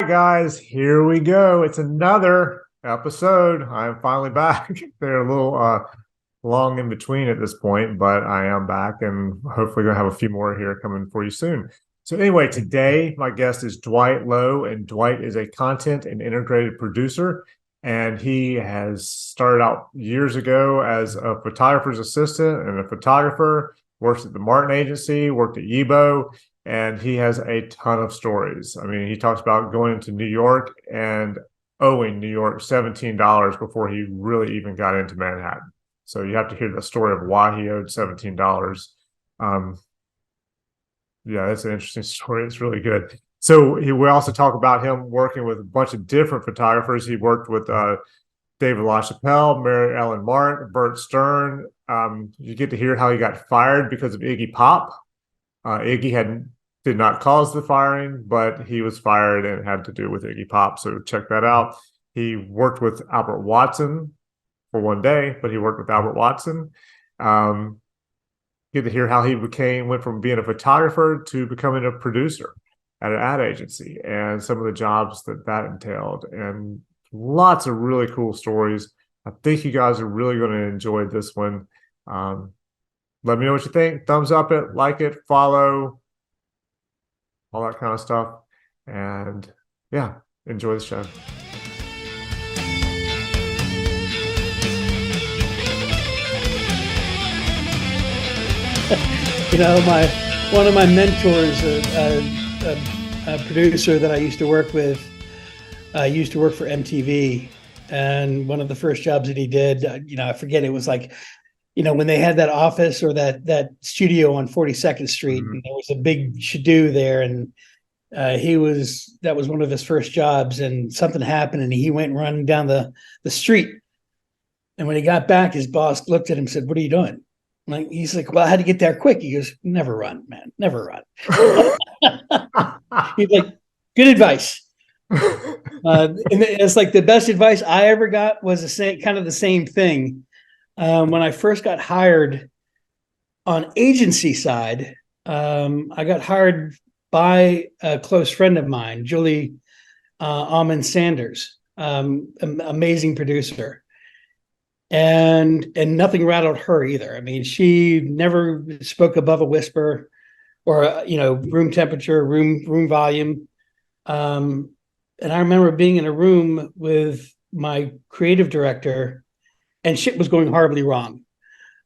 guys, here we go. It's another episode. I'm finally back. They're a little long in between at this point, but I am back and hopefully going to have a few more here coming for you soon. So anyway, today my guest is Dwight Loew, and Dwight is a content and integrated producer. And he has started out years ago as a photographer's assistant and a photographer, works at the Martin Agency, worked at Yibo, and he has a ton of stories. I mean, he talks about going to New York and owing New York $17 before he really even got into Manhattan. So you have to hear the story of why he owed $17. Yeah, that's an interesting story. It's really good. So we also talk about him working with a bunch of different photographers. He worked with David LaChapelle, Mary Ellen Martin, Bert Stern. You get to hear how he got fired because of Iggy Pop. Iggy did not cause the firing, but he was fired and it had to do with Iggy Pop. So check that out. He worked with Albert Watson for one day, but he worked with Albert Watson. Get to hear how he went from being a photographer to becoming a producer at an ad agency and some of the jobs that entailed, and lots of really cool stories. I think you guys are really going to enjoy this one. Let me know what you think. Thumbs up it, like it, follow, all that kind of stuff. And yeah, enjoy the show. One of my mentors, a producer that I used to work with, used to work for MTV, and one of the first jobs that he did, I forget, it was like, when they had that office or that studio on 42nd Street, and there was a big to-do there, and that was one of his first jobs, and something happened, and he went running down the street, and when he got back, his boss looked at him and said, "What are you doing?" He's like, "Well, I had to get there quick." He goes, "Never run, man, never run." He's like, "Good advice." And it's like the best advice I ever got was the same thing. When I first got hired on agency side, I got hired by a close friend of mine, Julie Almond Sanders, amazing producer. And nothing rattled her either. I mean, she never spoke above a whisper or, room temperature, room volume. And I remember being in a room with my creative director and shit was going horribly wrong.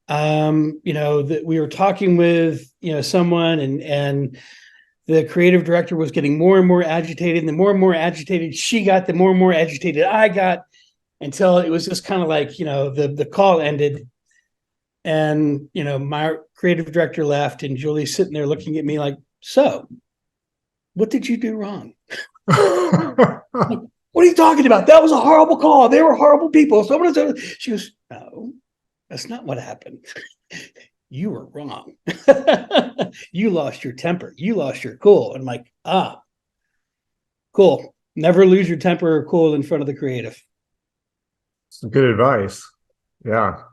That we were talking with, someone and the creative director was getting more and more agitated, and the more and more agitated she got, the more and more agitated I got, until it was just kind of like, the call ended and, my creative director left and Julie's sitting there looking at me like, "So what did you do wrong?" "What are you talking about? That was a horrible call. They were horrible people." She goes, "No, that's not what happened. You were wrong. You lost your temper. You lost your cool." And I'm like, cool. Never lose your temper or cool in front of the creative. Some good advice. Yeah.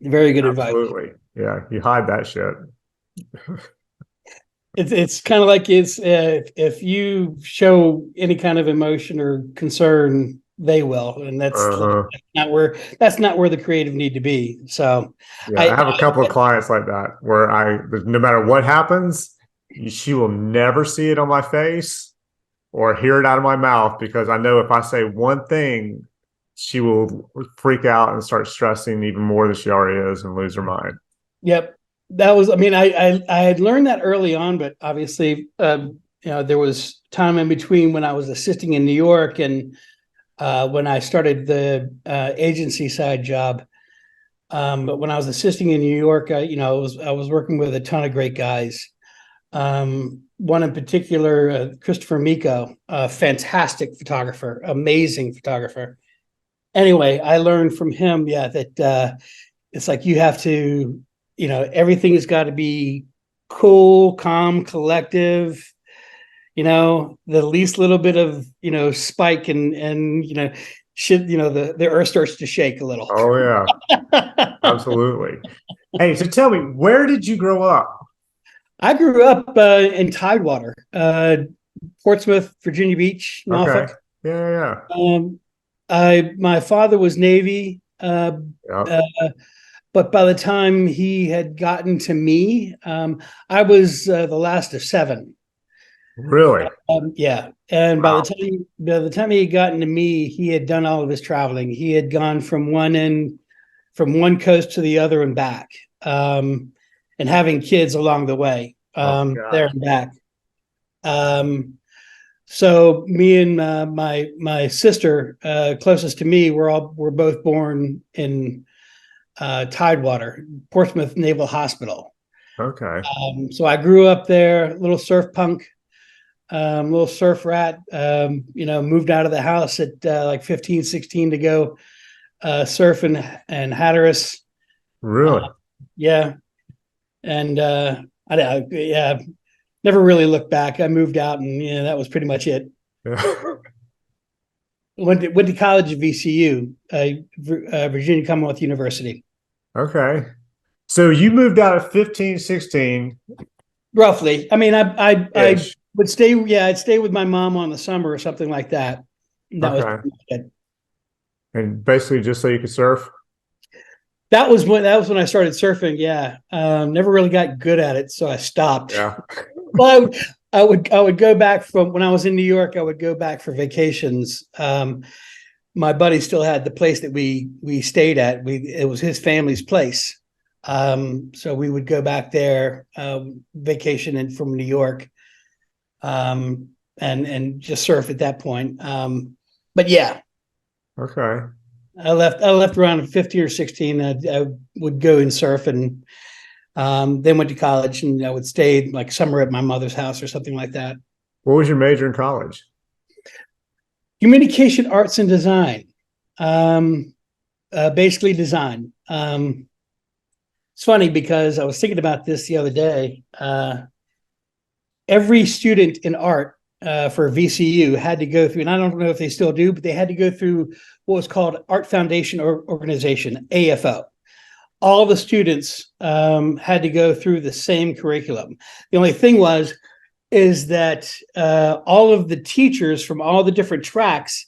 Very good Absolutely. advice. Yeah. You hide that shit. It's kind of like if you show any kind of emotion or concern, they will, and that's not where the creative need to be. So yeah, I have a couple of clients like that where no matter what happens, she will never see it on my face or hear it out of my mouth, because I know if I say one thing, she will freak out and start stressing even more than she already is and lose her mind. Yep. I had learned that early on, but obviously, there was time in between when I was assisting in New York and when I started the agency side job. But when I was assisting in New York, I was working with a ton of great guys. One in particular, Christopher Miko, a fantastic photographer, amazing photographer. Anyway, I learned from him, that it's like you have to, everything has got to be cool, calm, collective. The least little bit of, spike and shit, the earth starts to shake a little. Oh yeah, absolutely. Hey, so tell me, where did you grow up? I grew up in Tidewater, Portsmouth, Virginia Beach, Okay. Norfolk. Yeah, Um, my father was Navy, yeah. Yep. uh, but by the time he had gotten to me, I was the last of seven. Really? Yeah, and Wow. by the time he had gotten to me, he had done all of his traveling. He had gone from from one coast to the other and back, and having kids along the way, Oh my there God. and back. So me and my sister, closest to me, were both born in Tidewater, Portsmouth Naval Hospital. Okay. So I grew up there, little surf punk, little surf rat. Moved out of the house at like 15, 16 to go surf and Hatteras. Really? Yeah, and yeah, never really looked back. I moved out, and yeah, that was pretty much it. Yeah. Went to college at VCU, Virginia Commonwealth University. Okay. So you moved out at 15, 16 Roughly. I mean, I ish. would stay. Yeah, I'd stay with my mom on the summer or something like that. And that was Okay. pretty much it. And basically just so you could surf? That was when I started surfing. Yeah, never really got good at it, so I stopped. Yeah. Well, I would go back from when I was in New York. I would go back for vacations. My buddy still had the place that we stayed at. It was his family's place. So we would go back there, vacation in from New York, and just surf at that point. But yeah, Okay. I left around 15 or 16. I would go and surf, and then went to college, and I would stay like summer at my mother's house or something like that. What was your major in college? Communication arts and design, um, basically design. It's funny because I was thinking about this the other day. Every student in art for VCU had to go through, and I don't know if they still do, but they had to go through what was called Art Foundation Organization, AFO. All the students had to go through the same curriculum. The only thing is that all of the teachers from all the different tracks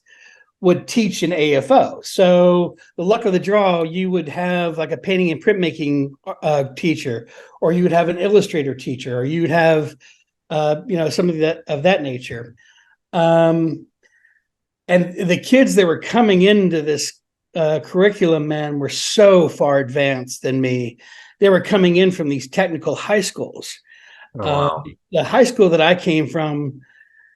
would teach in AFO. So the luck of the draw, you would have like a painting and printmaking teacher, or you would have an illustrator teacher, or you would have something of that nature. And the kids that were coming into this curriculum, man, were so far advanced than me. They were coming in from these technical high schools. Oh, wow. The high school that I came from,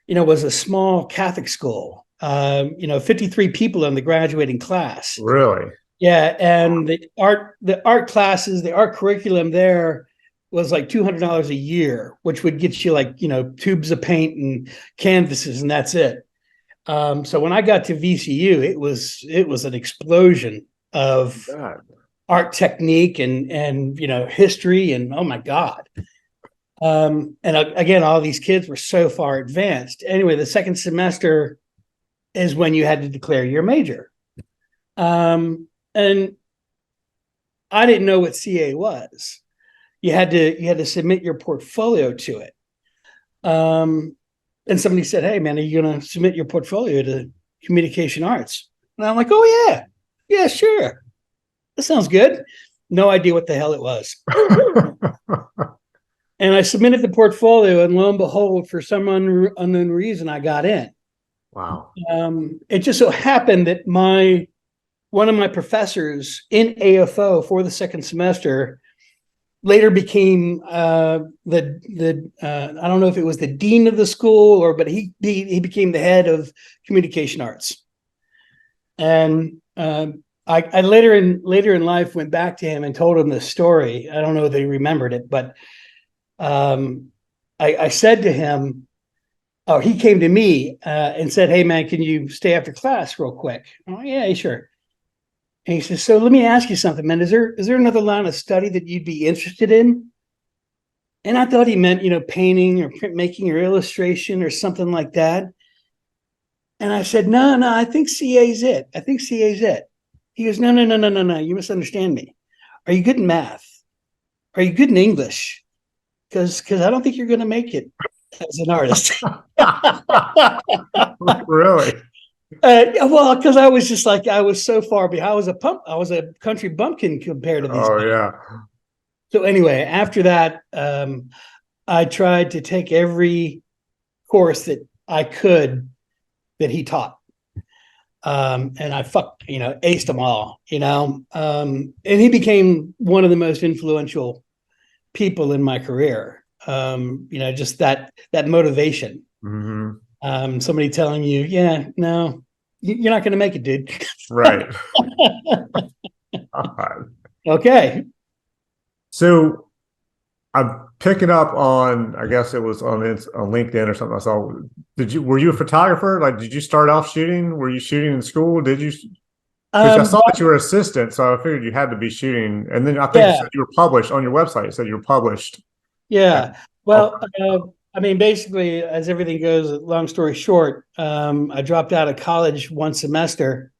was a small Catholic school. 53 people in the graduating class. Really? Yeah, and the art classes, the art curriculum there was like $200 a year, which would get you like tubes of paint and canvases, and that's it. So when I got to VCU, it was an explosion of God. art technique and history, and oh my God. And again, all these kids were so far advanced. Anyway, the second semester is when you had to declare your major. And I didn't know what CA was. You had to submit your portfolio to it. And somebody said, "Hey, man, are you going to submit your portfolio to communication arts?" And I'm like, "Oh yeah, yeah, sure. That sounds good." No idea what the hell it was. And I submitted the portfolio, and lo and behold, for some unknown reason, I got in. Wow. It just so happened that one of my professors in AFO for the second semester later became the I don't know if it was the dean of the school but he became the head of communication arts. And I later in life went back to him and told him this story. I don't know if he remembered it, but I said to him, oh, he came to me and said, "Hey man, can you stay after class real quick?" Oh yeah, sure. And he says, "So let me ask you something, man. Is there another line of study that you'd be interested in?" And I thought he meant, painting or printmaking or illustration or something like that. And I said, no, I think CA's it. I think CA's it. He goes, no. You misunderstand me. Are you good in math? Are you good in English? Because I don't think you're going to make it. as an artist. Really? Well, because I was just like I was so far behind. I was a country bumpkin compared to these Oh guys. yeah. So anyway, after that, I tried to take every course that I could that he taught. And I aced them all, and he became one of the most influential people in my career. Just that motivation. Hmm. Somebody telling you, yeah, no, you're not going to make it, dude. Right. God. Okay. So I'm picking up on, I guess it was on LinkedIn or something. I saw. Were you a photographer? Like, did you start off shooting? Were you shooting in school? Did you? Because I saw that you were an assistant, so I figured you had to be shooting. And then I think you Yeah, said you were published on your website. You said you were published. yeah. Okay. Well, I mean, basically, as everything goes, long story short, I dropped out of college one semester.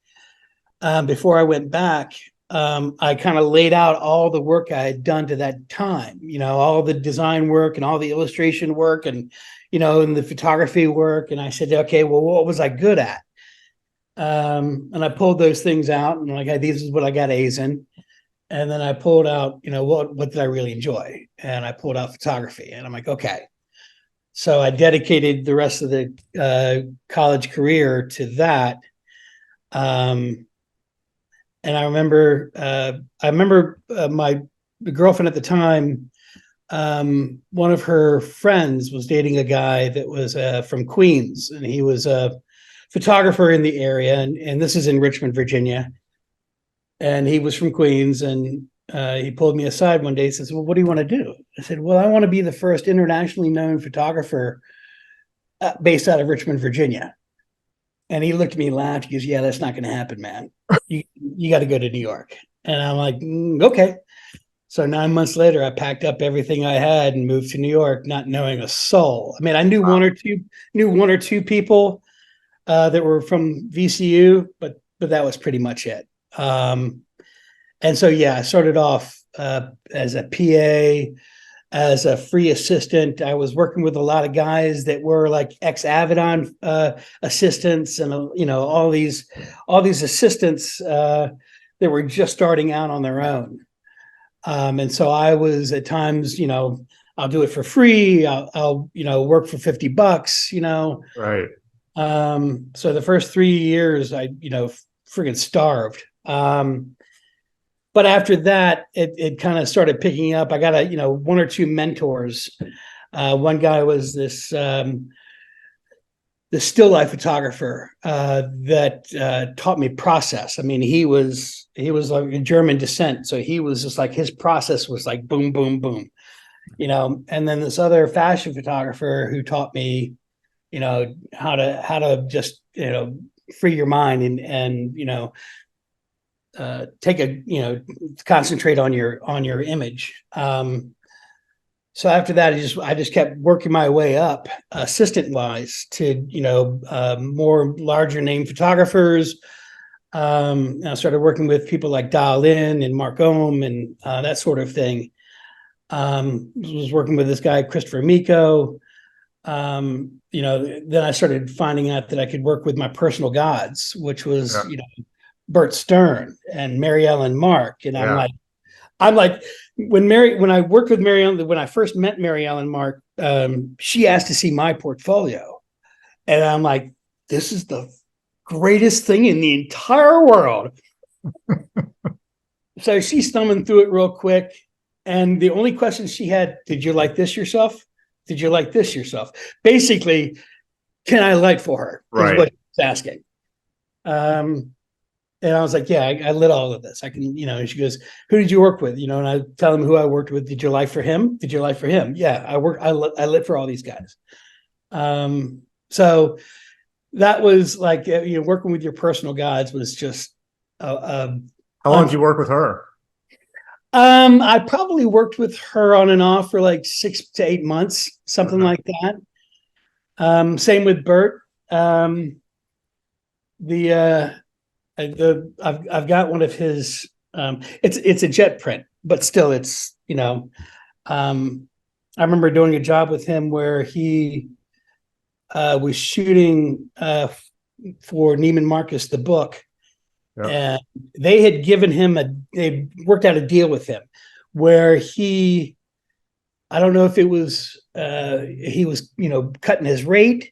Before I went back, I kind of laid out all the work I had done to that time, all the design work and all the illustration work and the photography work. And I said, okay, well, what was I good at? And I pulled those things out and like, this is what I got A's in. And then I pulled out, what did I really enjoy? And I pulled out photography and I'm like, okay. So I dedicated the rest of the college career to that. And I remember my girlfriend at the time. One of her friends was dating a guy that was from Queens, and he was a photographer in the area, and this is in Richmond, Virginia. And he was from Queens, and he pulled me aside one day and says, "Well, what do you want to do?" I said, "Well, I want to be the first internationally known photographer based out of Richmond, Virginia." And he looked at me and laughed. He goes, "Yeah, that's not going to happen, man. You got to go to New York." And I'm like, okay. So 9 months later, I packed up everything I had and moved to New York, not knowing a soul. I mean, I knew one or two people that were from VCU, but that was pretty much it. And so yeah, I started off as a PA, as a free assistant. I was working with a lot of guys that were like ex-Avedon assistants, and all these assistants that were just starting out on their own. And so I was at times, I'll do it for free. I'll work for $50. Right. So the first 3 years, I friggin' starved. But after that, it kind of started picking up. I got one or two mentors. One guy was this still life photographer that taught me process. I mean, he was like a German descent, so he was just like his process was like boom, boom, boom, And then this other fashion photographer who taught me, how to just free your mind and take concentrate on your image. So after that, I just kept working my way up assistant wise to more larger name photographers. I started working with people like Dial In and Mark Ohm and that sort of thing. Was working with this guy Christopher Miko. Then I started finding out that I could work with my personal gods, which was Yeah. Bert Stern and Mary Ellen Mark. And Yeah. I'm like, when I worked with Mary Ellen, when I first met Mary Ellen Mark, she asked to see my portfolio. And I'm like, this is the greatest thing in the entire world. So she's thumbing through it real quick. And the only question she had, did you like this yourself? Did you like this yourself? Basically, can I light for her? Is Right. what she's asking. And I was like, yeah, I lit all of this. I can, and she goes, who did you work with? And I tell them who I worked with. Did you light for him? Did you light for him? Yeah, I lit for all these guys. So that was like, working with your personal gods was just, How long did you work with her? I probably worked with her on and off for like 6 to 8 months, something Okay. like that. Same with Bert. I've got one of his. It's a jet print, but still, it's um, I remember doing a job with him where he was shooting for Neiman Marcus, the book. Yep. And they had given him they worked out a deal with him where I don't know if it was, he was, cutting his rate,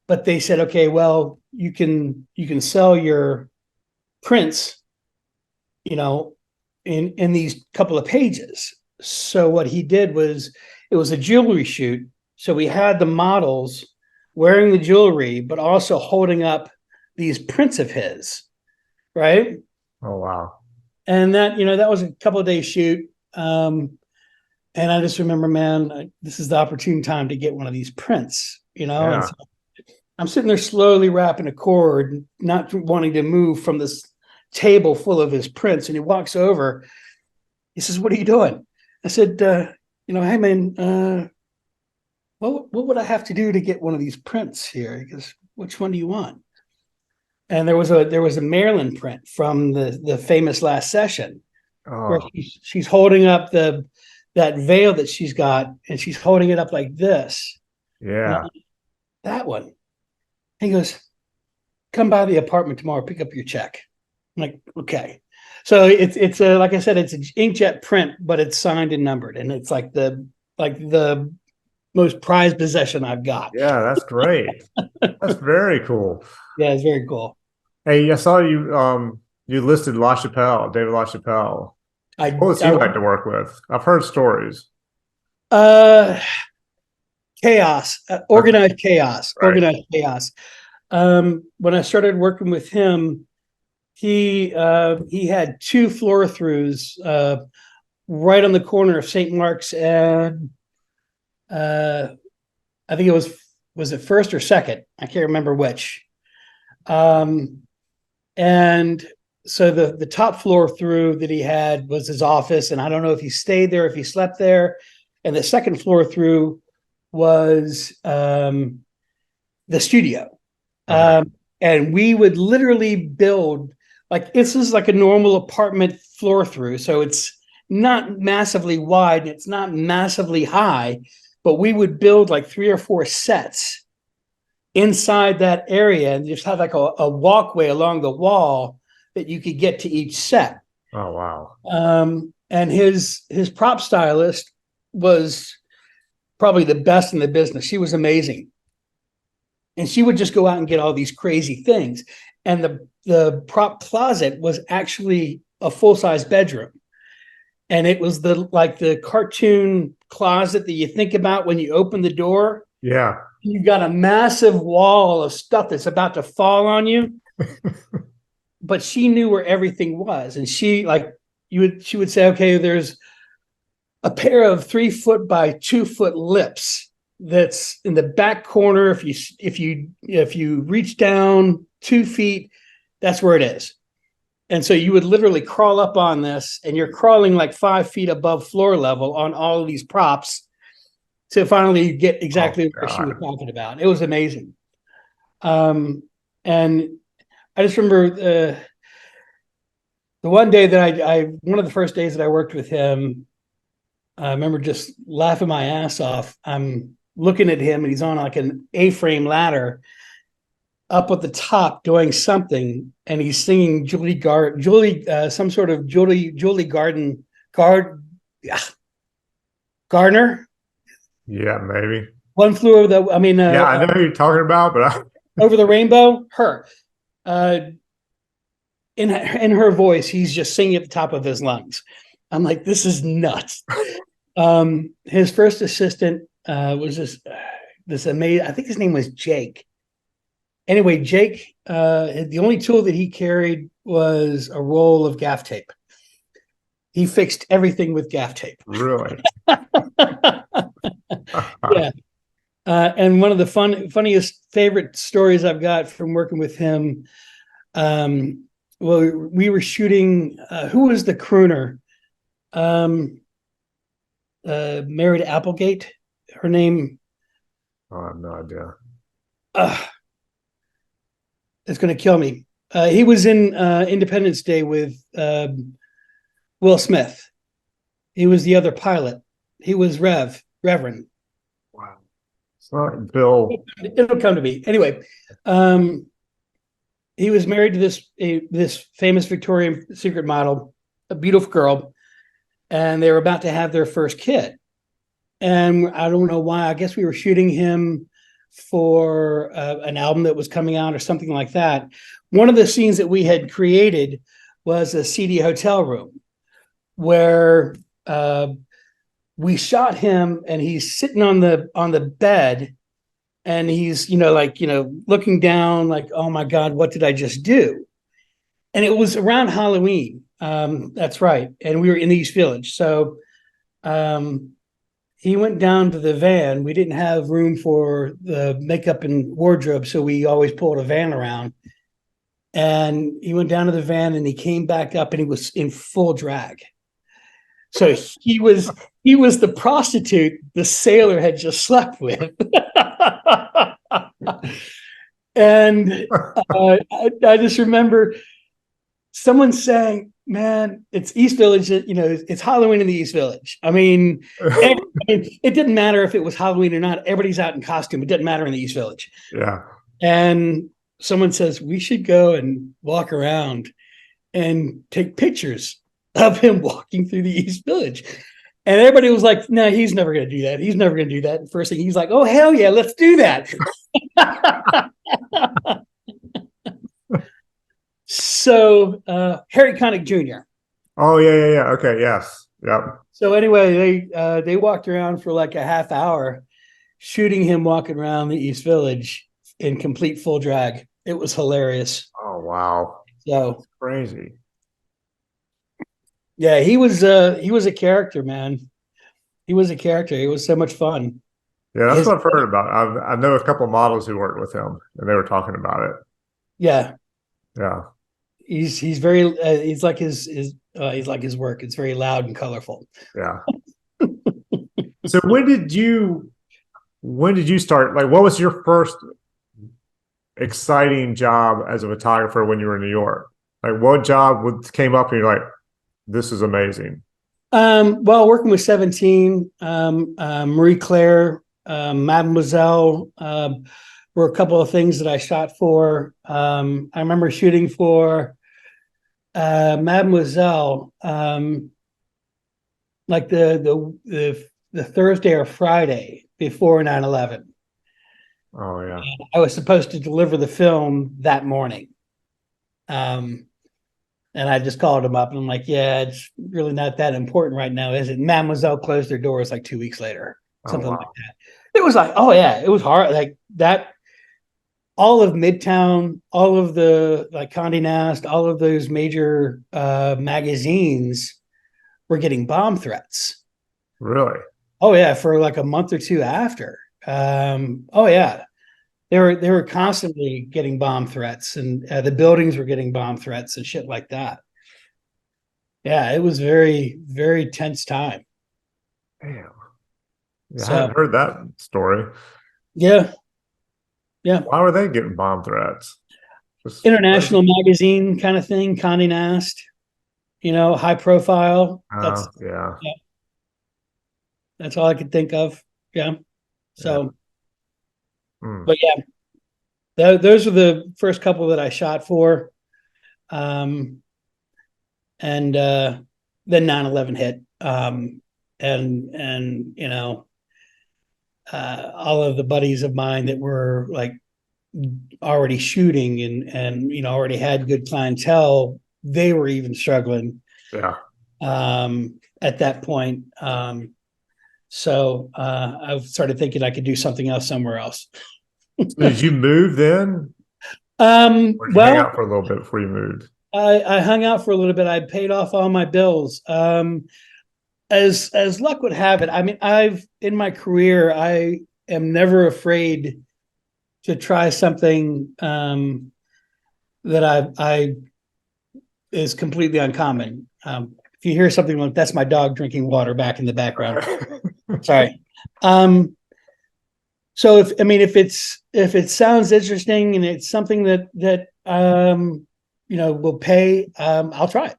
but they said, okay, well, you can sell your prints, in these couple of pages. So what he did was, it was a jewelry shoot. So we had the models wearing the jewelry, but also holding up these prints of his, right? Oh, wow. And that was a couple of days shoot. And I just remember, man, this is the opportune time to get one of these prints, Yeah. And so I'm sitting there slowly wrapping a cord, not wanting to move from this table full of his prints. And he walks over. He says, "What are you doing?" I said, "Hey, man, what would I have to do to get one of these prints here?" He goes, "Which one do you want?" And there was a Maryland print from the famous Last Session, where Oh, she's holding up that veil that she's got, and she's holding it up like this. And yeah. that one. He goes, "Come by the apartment tomorrow, pick up your check." I'm like, okay. So it's a, like I said, it's an inkjet print, but it's signed and numbered, and it's like the most prized possession I've got. Yeah, that's great. That's very cool. Yeah, it's very cool. Hey, I saw you listed LaChapelle, David LaChapelle. I, What was he I like to work with? I've heard stories. uh chaos, Okay, right. organized chaos. When I started working with him, he had two floor throughs right on the corner of St. Mark's and I think it was it first or second? I can't remember which. Um, and so the top floor through that he had was his office, and I don't know if he stayed there, if he slept there. And the second floor through was the studio. Okay. And we would literally build, like, this is like a normal apartment floor through, so it's not massively wide, it's not massively high, but we would build like 3 or 4 sets inside that area and just have like a walkway along the wall that you could get to each set. Oh, wow. And his prop stylist was probably the best in the business. She was amazing. And she would just go out and get all these crazy things. And the prop closet was actually a full-size bedroom. And it was the cartoon closet that you think about when you open the door. Yeah. You've got a massive wall of stuff that's about to fall on you. But she knew where everything was. And she would say, okay, there's a pair of 3 foot by 2 foot lips that's in the back corner. If you reach down 2 feet, that's where it is. And so you would literally crawl up on this, and you're crawling like 5 feet above floor level on all of these props to finally get Oh, exactly what she was God. talking about. It was amazing. And I just remember the one day that one of the first days that I worked with him, I remember just laughing my ass off. I'm looking at him, and he's on like an A-frame ladder up at the top doing something, and he's singing some sort of Julie Gardner. Yeah, maybe. One flew over the, I mean, Yeah, I know who you're talking about, but over the rainbow. Her, in her voice, he's just singing at the top of his lungs. I'm like, this is nuts. His first assistant was this amazing. I think his name was Jake. Anyway, Jake, the only tool that he carried was a roll of gaff tape. He fixed everything with gaff tape. really. Yeah. And one of the funniest favorite stories I've got from working with him. Well, we were shooting. Who was the crooner? Mary Applegate. Her name. I have no idea. It's going to kill me. He was in Independence Day with Will Smith. He was the other pilot. He was Rev. Reverend. Wow. So Bill. It'll come to me. Anyway, he was married to this famous Victorian Secret model, a beautiful girl, and they were about to have their first kid. And I don't know why. I guess we were shooting him for an album that was coming out or something like that. One of the scenes that we had created was a seedy hotel room where we shot him, and he's sitting on the bed, and he's looking down like, oh my God, what did I just do? And it was around Halloween. That's right. And we were in the East Village. So he went down to the van. We didn't have room for the makeup and wardrobe, so we always pulled a van around. And he went down to the van, and he came back up, and he was in full drag. So he was the prostitute the sailor had just slept with. And I just remember someone saying, man, it's East Village, it's Halloween in the East Village. I mean, it didn't matter if it was Halloween or not. Everybody's out in costume. It doesn't matter in the East Village. Yeah. And someone says, we should go and walk around and take pictures of him walking through the East Village. And everybody was like, no, he's never going to do that. He's never going to do that. And first thing he's like, oh, hell yeah, let's do that. So Harry Connick Jr. Oh, yeah. Okay, yes. Yep. So anyway, they walked around for like a half hour shooting him walking around the East Village in complete full drag. It was hilarious. Oh, wow. So that's crazy. Yeah, he was a character, man. He was a character. It was so much fun. Yeah, that's what I've heard about. I know a couple of models who worked with him, and they were talking about it. Yeah. Yeah. He's very he's like his work. It's very loud and colorful. Yeah. So when did you start? Like, what was your first exciting job as a photographer when you were in New York? Like, what job came up and you're like, this is amazing? Well, working with 17, Marie Claire, Mademoiselle, were a couple of things that I shot for. I remember shooting for Mademoiselle, like the Thursday or Friday before 9/11. Oh yeah. And I was supposed to deliver the film that morning. And I just called him up, and I'm like, yeah, it's really not that important right now, is it? Mademoiselle closed their doors like 2 weeks later, something like that. It was like, oh yeah, it was hard. Like that, all of Midtown, all of the like Condé Nast, all of those major magazines were getting bomb threats. Really? Oh yeah, for like a month or two after. Oh yeah. They were constantly getting bomb threats, and the buildings were getting bomb threats and shit like that. Yeah, it was very, very tense time. Damn. Yeah, So, I hadn't heard that story. Yeah. Why were they getting bomb threats? Just international magazine kind of thing, Condé Nast, high profile. Yeah. That's all I could think of. Yeah. So, Mm. But yeah, those are the first couple that I shot for. And then 9/11 hit. And all of the buddies of mine that were like already shooting and already had good clientele, they were even struggling. Yeah. At that point. So I started thinking I could do something else somewhere else. So did you move then? Or did you hang out for a little bit before you moved? I hung out for a little bit. I paid off all my bills. As luck would have it, I mean, in my career, I am never afraid to try something that I is completely uncommon. If you hear something like that's my dog drinking water back in the background. Sorry. So if it sounds interesting and it's something that will pay, I'll try it.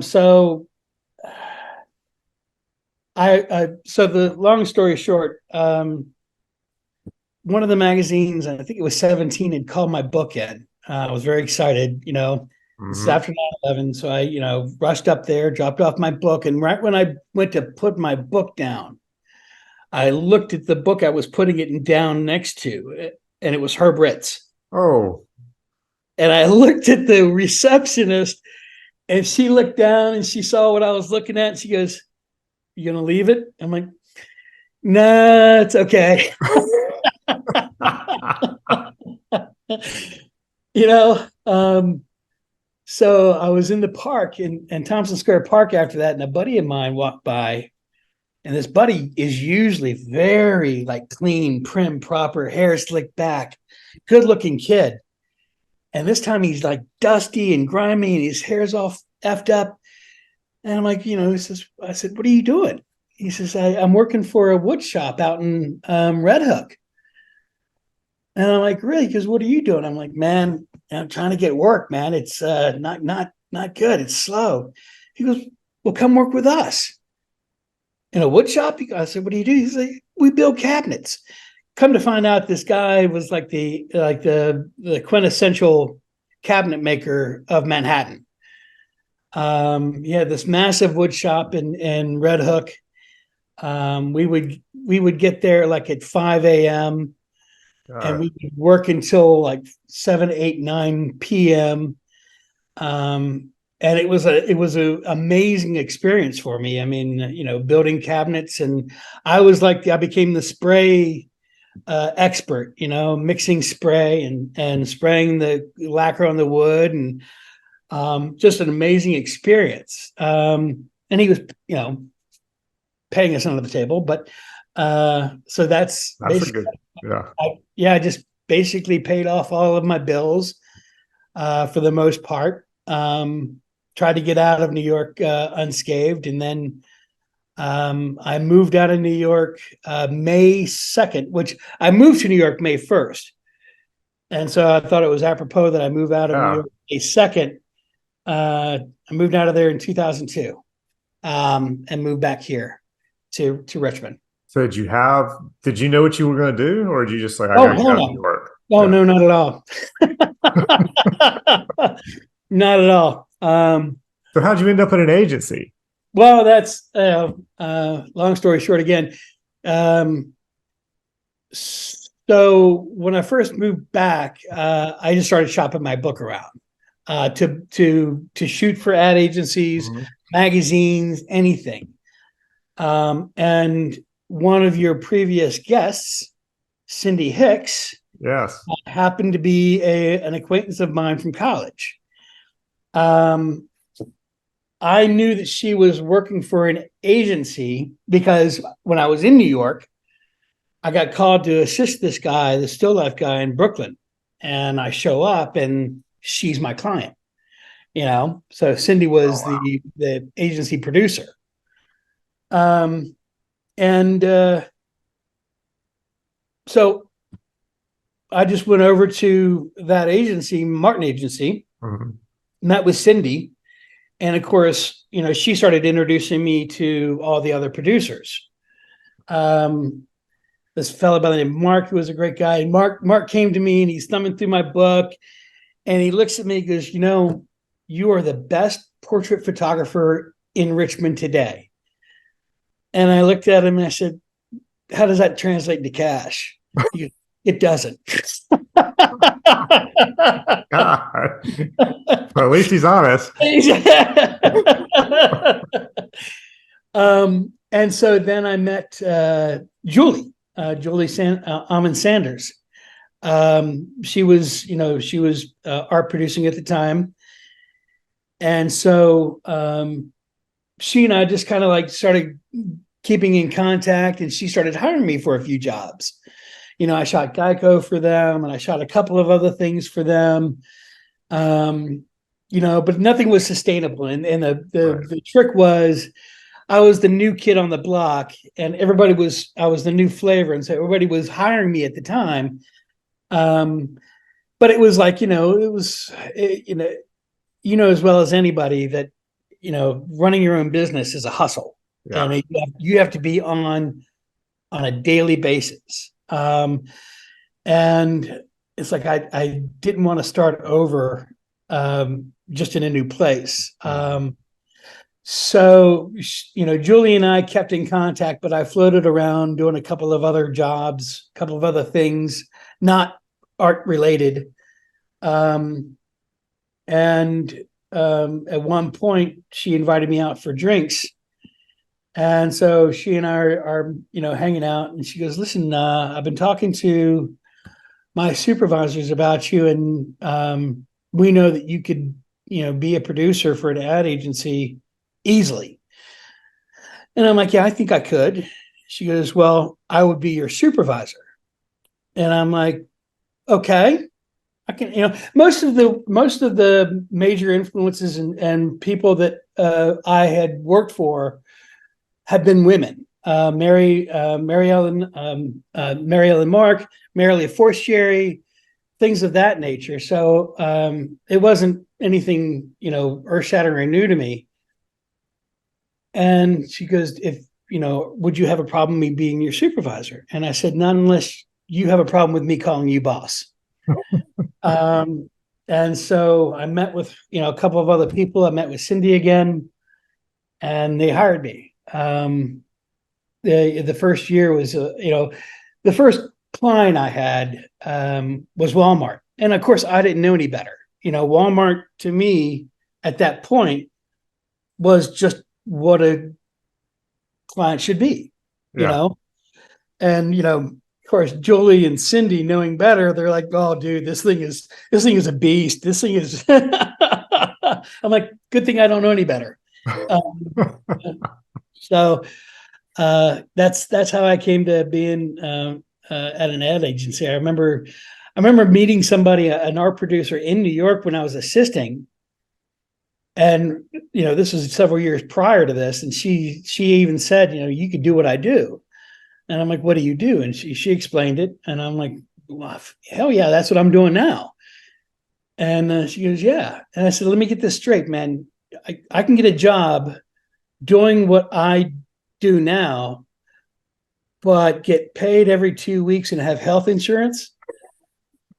So So the long story short, one of the magazines, I think it was 17, had called my book in. I was very excited, this is Hmm. after 9/11. So I, rushed up there, dropped off my book. And right when I went to put my book down, I looked at the book I was putting it down next to, and it was Herb Ritz. Oh, And I looked at the receptionist, and she looked down and she saw what I was looking at. And she goes, "You gonna leave it?" I'm like, "Nah, it's okay." you know, um, so I was in the park in Thompson Square Park after that, and a buddy of mine walked by. And this buddy is usually very like clean, prim, proper, hair slicked back, good looking kid. And this time he's like dusty and grimy and his hair's all effed up. And I'm like, I said, "What are you doing?" He says, "I'm working for a wood shop out in Red Hook." And I'm like, "Really? Because what are you doing?" I'm like, "Man, I'm trying to get work, man. It's not good. It's slow." He goes, "Well, come work with us." "In a wood shop?" I said, "What do you do?" He's like, "We build cabinets." Come to find out, this guy was like the quintessential cabinet maker of Manhattan. He had this massive wood shop in Red Hook. We would get there like at 5 a.m. and we would work until like 7, 8, 9 p.m. And it was a amazing experience for me. I mean, building cabinets, and I became the spray expert, mixing spray and spraying the lacquer on the wood, and just an amazing experience. And he was, paying us under the table, but so that's that's a basically, good, yeah. I just basically paid off all of my bills for the most part. Tried to get out of New York unscathed, and then I moved out of New York May 2nd, which I moved to New York May 1st. And so I thought it was apropos that I move out of New Yeah. York May 2nd. I moved out of there in 2002 and moved back here to Richmond. So did you know what you were going to do, or did you just like, I Oh, got to get hell out of New no. York? Oh, Yeah. no, not at all. Not at all. So how'd you end up at an agency? Well, that's long story short again. Um, so when I first moved back, I just started shopping my book around to shoot for ad agencies, Mhm. magazines, anything. And one of your previous guests, Cindy Hicks, Yes. happened to be an acquaintance of mine from college. Um, I knew that she was working for an agency because when I was in New York, I got called to assist this guy, the still life guy in Brooklyn. And I show up and she's my client, So Cindy Oh, was wow. the agency producer. And so I just went over to that agency, Martin Agency, Mhm. met with Cindy. And of course, she started introducing me to all the other producers. This fellow by the name of Mark, who was a great guy. And Mark came to me and he's thumbing through my book and he looks at me and goes, "You are the best portrait photographer in Richmond today." And I looked at him and I said, "How does that translate to cash?" He goes, "It doesn't." God. Well, at least he's honest. And so then I met Julie, Amon Sanders. She was art producing at the time. And so she and I just kind of like started keeping in contact, and she started hiring me for a few jobs. I shot Geico for them and I shot a couple of other things for them. But nothing was sustainable. And Right. the trick was I was the new kid on the block and I was the new flavor. And so everybody was hiring me at the time. But it was like, as well as anybody that, running your own business is a hustle. Yeah. and you have to be on a daily basis. And it's like I didn't want to start over just in a new place. So, Julie and I kept in contact, but I floated around doing a couple of other jobs, a couple of other things, not art related. Um, and at one point, she invited me out for drinks. And so she and I are hanging out, and she goes, "Listen, I've been talking to my supervisors about you, and we know that you could, be a producer for an ad agency easily." And I'm like, "Yeah, I think I could." She goes, "Well, I would be your supervisor." And I'm like, "Okay, I can." Most of the major influences and people that I had worked for had been women. Mary Ellen Mark, Marilee Forestieri, things of that nature. So it wasn't anything, earth shattering or new to me. And she goes, would you have a problem me being your supervisor? And I said, not unless you have a problem with me calling you boss. And so I met with, a couple of other people. I met with Cindy again, and they hired me. The first year was, the first client I had was Walmart. And of course, I didn't know any better. Walmart to me at that point was just what a client should be, Yeah. And, of course, Julie and Cindy knowing better, they're like, "Oh, dude, this thing is a beast. This thing is," I'm like, "Good thing I don't know any better." So that's how I came to being at an ad agency. I remember meeting somebody, an art producer in New York when I was assisting, and this was several years prior to this, and she even said, "You could do what I do," and I'm like, "What do you do?" And she explained it, and I'm like, "Well, hell yeah, that's what I'm doing now." And she goes, "Yeah," and I said, "Let me get this straight, man. I can get a job doing what I do now, but get paid every 2 weeks and have health insurance?"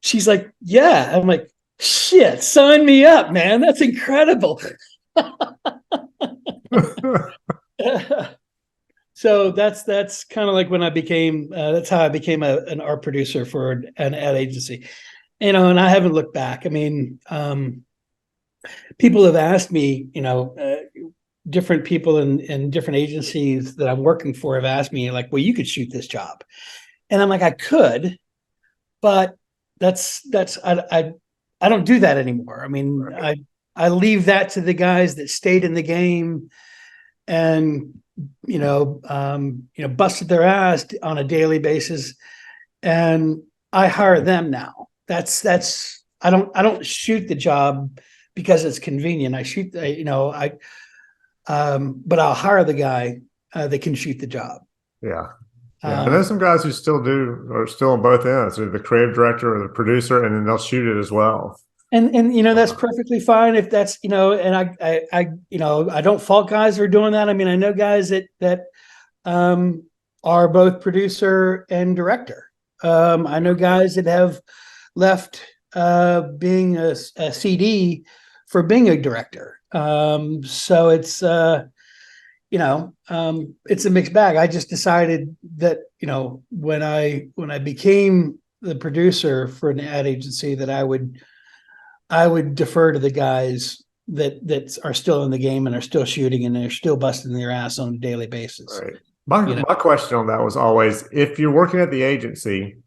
She's like, "Yeah." I'm like, "Shit, sign me up, man. That's incredible." So that's kind of like when I became, that's how I became an art producer for an ad agency, and I haven't looked back. I mean, people have asked me, different people in different agencies that I'm working for have asked me, like, "Well, you could shoot this job." And I'm like, "I could, but I don't do that anymore." I mean, Right. I leave that to the guys that stayed in the game and busted their ass on a daily basis, and I hire them now. That's I don't shoot the job because it's convenient. I shoot but I'll hire the guy that can shoot the job. Yeah. Yeah. I know Um, some guys who still do are still on both ends. They're the creative director or the producer, and then they'll shoot it as well. and that's perfectly fine if that's, and I don't fault guys for doing that. I mean, I know guys that um, are both producer and director. I know guys that have left being a CD for being a director. So it's a mixed bag. I just decided that, when I became the producer for an ad agency, that I would defer to the guys that are still in the game and are still shooting and they're still busting their ass on a daily basis. Right. My question on that was always, if you're working at the agency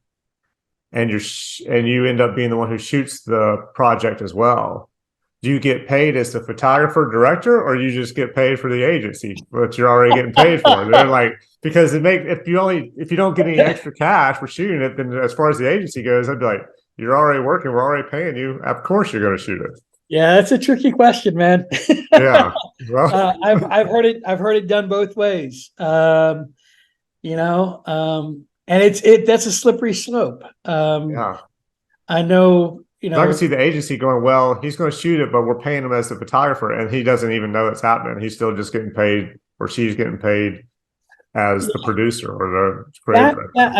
and you end up being the one who shoots the project as well, do you get paid as the photographer director, or you just get paid for the agency, but you're already getting paid for it? They're like, because if you don't get any extra cash for shooting it, then as far as the agency goes, I'd be like, you're already working, we're already paying you. Of course you're going to shoot it. Yeah, that's a tricky question, man. Yeah. Well, I've heard it done both ways. And that's a slippery slope. yeah. I know, I can see the agency going, well, he's going to shoot it, but we're paying him as the photographer, and he doesn't even know it's happening. He's still just getting paid or she's getting paid as the producer or the creative That, director. that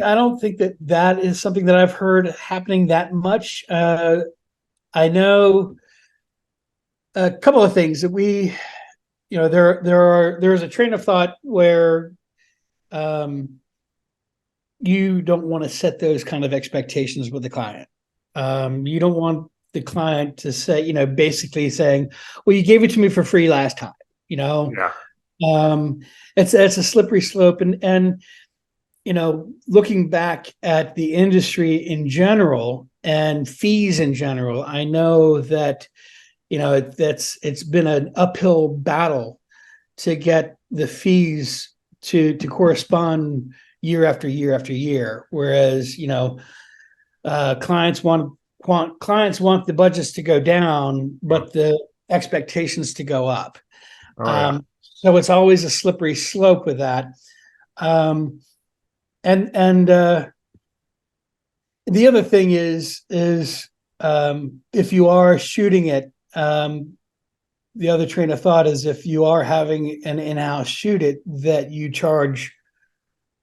I don't think that is something that I've heard happening that much. I know a couple of things that there's a train of thought where um, you don't want to set those kind of expectations with the client. You don't want the client to say, basically saying, well, you gave it to me for free last time, you know. Yeah. Um, it's a slippery slope, and looking back at the industry in general and fees in general, I know that it's been an uphill battle to get the fees to correspond year after year after year. Whereas clients want the budgets to go down, but the expectations to go up. Oh yeah. So it's always a slippery slope with that. And the other thing is if you are shooting it, the other train of thought is if you are having an in-house shoot it, that you charge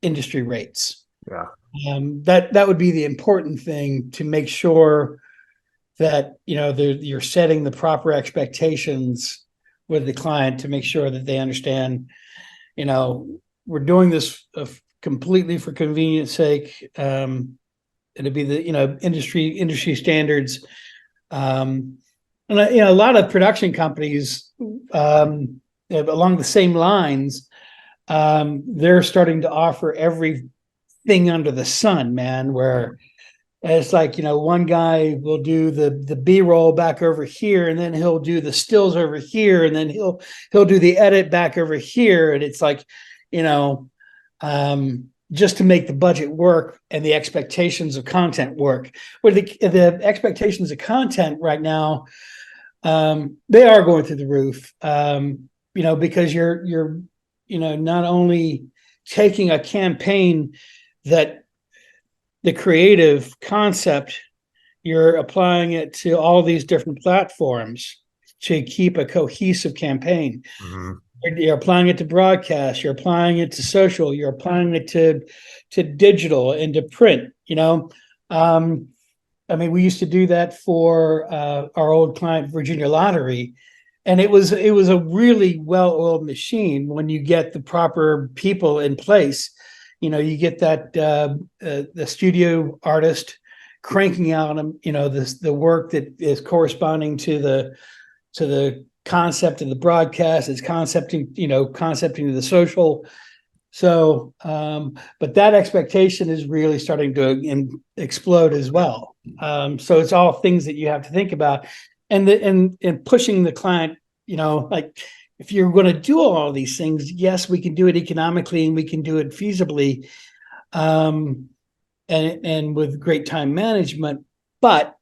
industry rates. Yeah. That would be the important thing, to make sure that you're setting the proper expectations with the client, to make sure that they understand, we're doing this completely for convenience sake. It'd be the industry standards. And a lot of production companies along the same lines, they're starting to offer everything under the sun, man, where it's like, one guy will do the B-roll back over here, and then he'll do the stills over here, and then he'll do the edit back over here. And it's like, just to make the budget work and the expectations of content work. Where the expectations of content right now, they are going through the roof, because you're not only taking a campaign that the creative concept, you're applying it to all these different platforms to keep a cohesive campaign. Mm-hmm. You're applying it to broadcast, you're applying it to social, you're applying it to digital and to print. We used to do that for our old client, Virginia Lottery, and it was a really well-oiled machine when you get the proper people in place. You get that the studio artist cranking out the work that is corresponding to the concept of the broadcast. It's concepting to the social. So, but that expectation is really starting to explode as well. So it's all things that you have to think about, and pushing the client. Like, if you're going to do all of these things, yes, we can do it economically and we can do it feasibly, and with great time management. But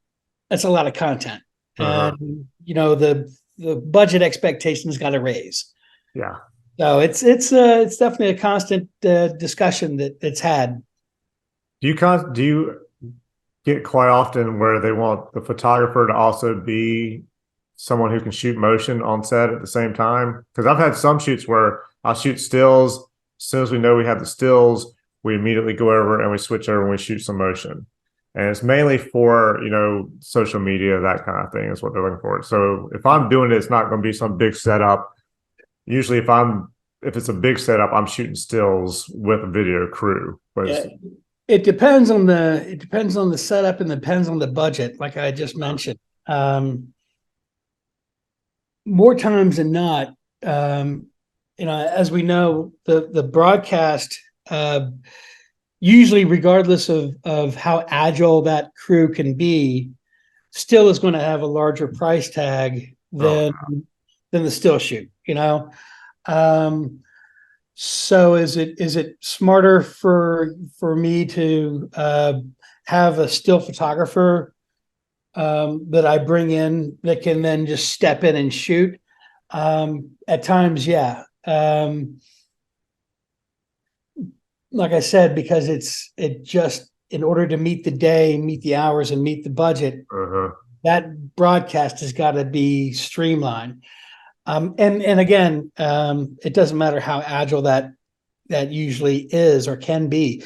that's a lot of content, Uh-huh. and the budget expectations got to raise. Yeah. So it's definitely a constant discussion that's had. Do you get quite often where they want the photographer to also be someone who can shoot motion on set at the same time? Because I've had some shoots where I'll shoot stills. As soon as we know we have the stills, we immediately go over and we switch over and we shoot some motion. And it's mainly for, social media, that kind of thing is what they're looking for. So if I'm doing it, it's not going to be some big setup. Usually if it's a big setup, I'm shooting stills with a video crew. Yeah. It depends on the setup and depends on the budget, like I just mentioned. More times than not, as we know, the broadcast, usually regardless of how agile that crew can be, still is going to have a larger price tag than the still shoot. So is it smarter for me to have a still photographer that I bring in that can then just step in and shoot? At times, yeah. Like I said, because it just, in order to meet the day, meet the hours, and meet the budget, that broadcast has got to be streamlined. And again, it doesn't matter how agile that usually is or can be.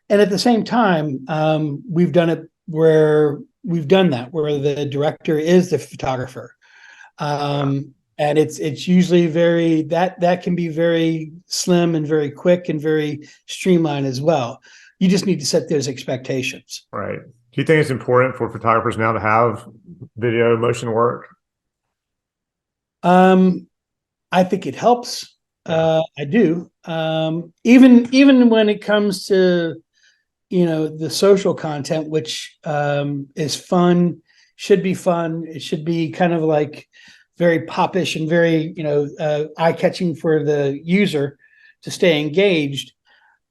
And at the same time, we've done it where we've done that, where the director is the photographer. And it's usually that can be very slim and very quick and very streamlined as well. You just need to set those expectations. Right. Do you think it's important for photographers now to have video motion work? I think it helps. I do. Even when it comes to, the social content, which is fun, should be fun. It should be kind of like very popish and very, eye-catching for the user to stay engaged.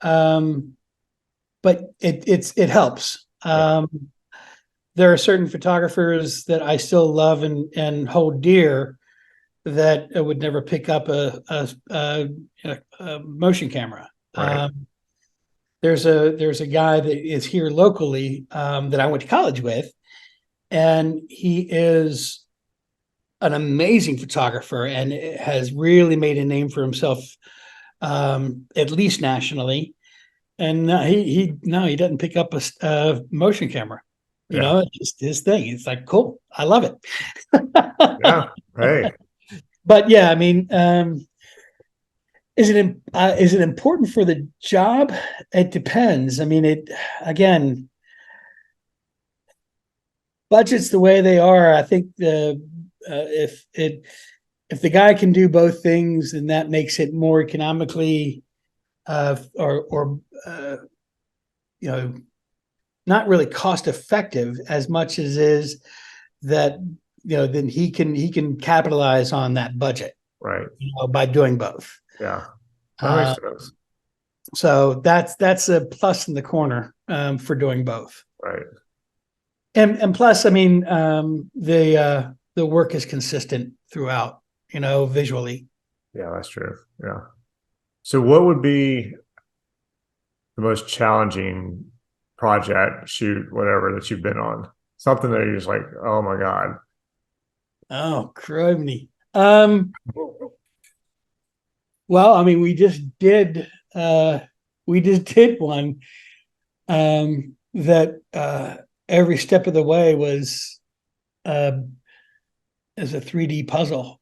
But it helps. There are certain photographers that I still love and hold dear that would never pick up a motion camera. Right. There's a guy that is here locally that I went to college with, and he is an amazing photographer and has really made a name for himself, at least nationally. And he doesn't pick up a motion camera. It's just his thing. It's like, cool, I love it. Yeah. Hey. But yeah, I mean, is it important for the job? It depends. I mean, again, budgets the way they are. I think if the guy can do both things, then that makes it more economically, not really cost effective as much as is that, then he can capitalize on that budget, Right. by doing both. Yeah. That makes sense. So that's a plus in the corner for doing both. Right. And plus, I mean, the work is consistent throughout, visually. Yeah, that's true. Yeah. So what would be the most challenging project, shoot, whatever that you've been on? Something that you're just like, oh my God. Oh, crummy. Well, I mean, we just did one that every step of the way was as a 3D puzzle.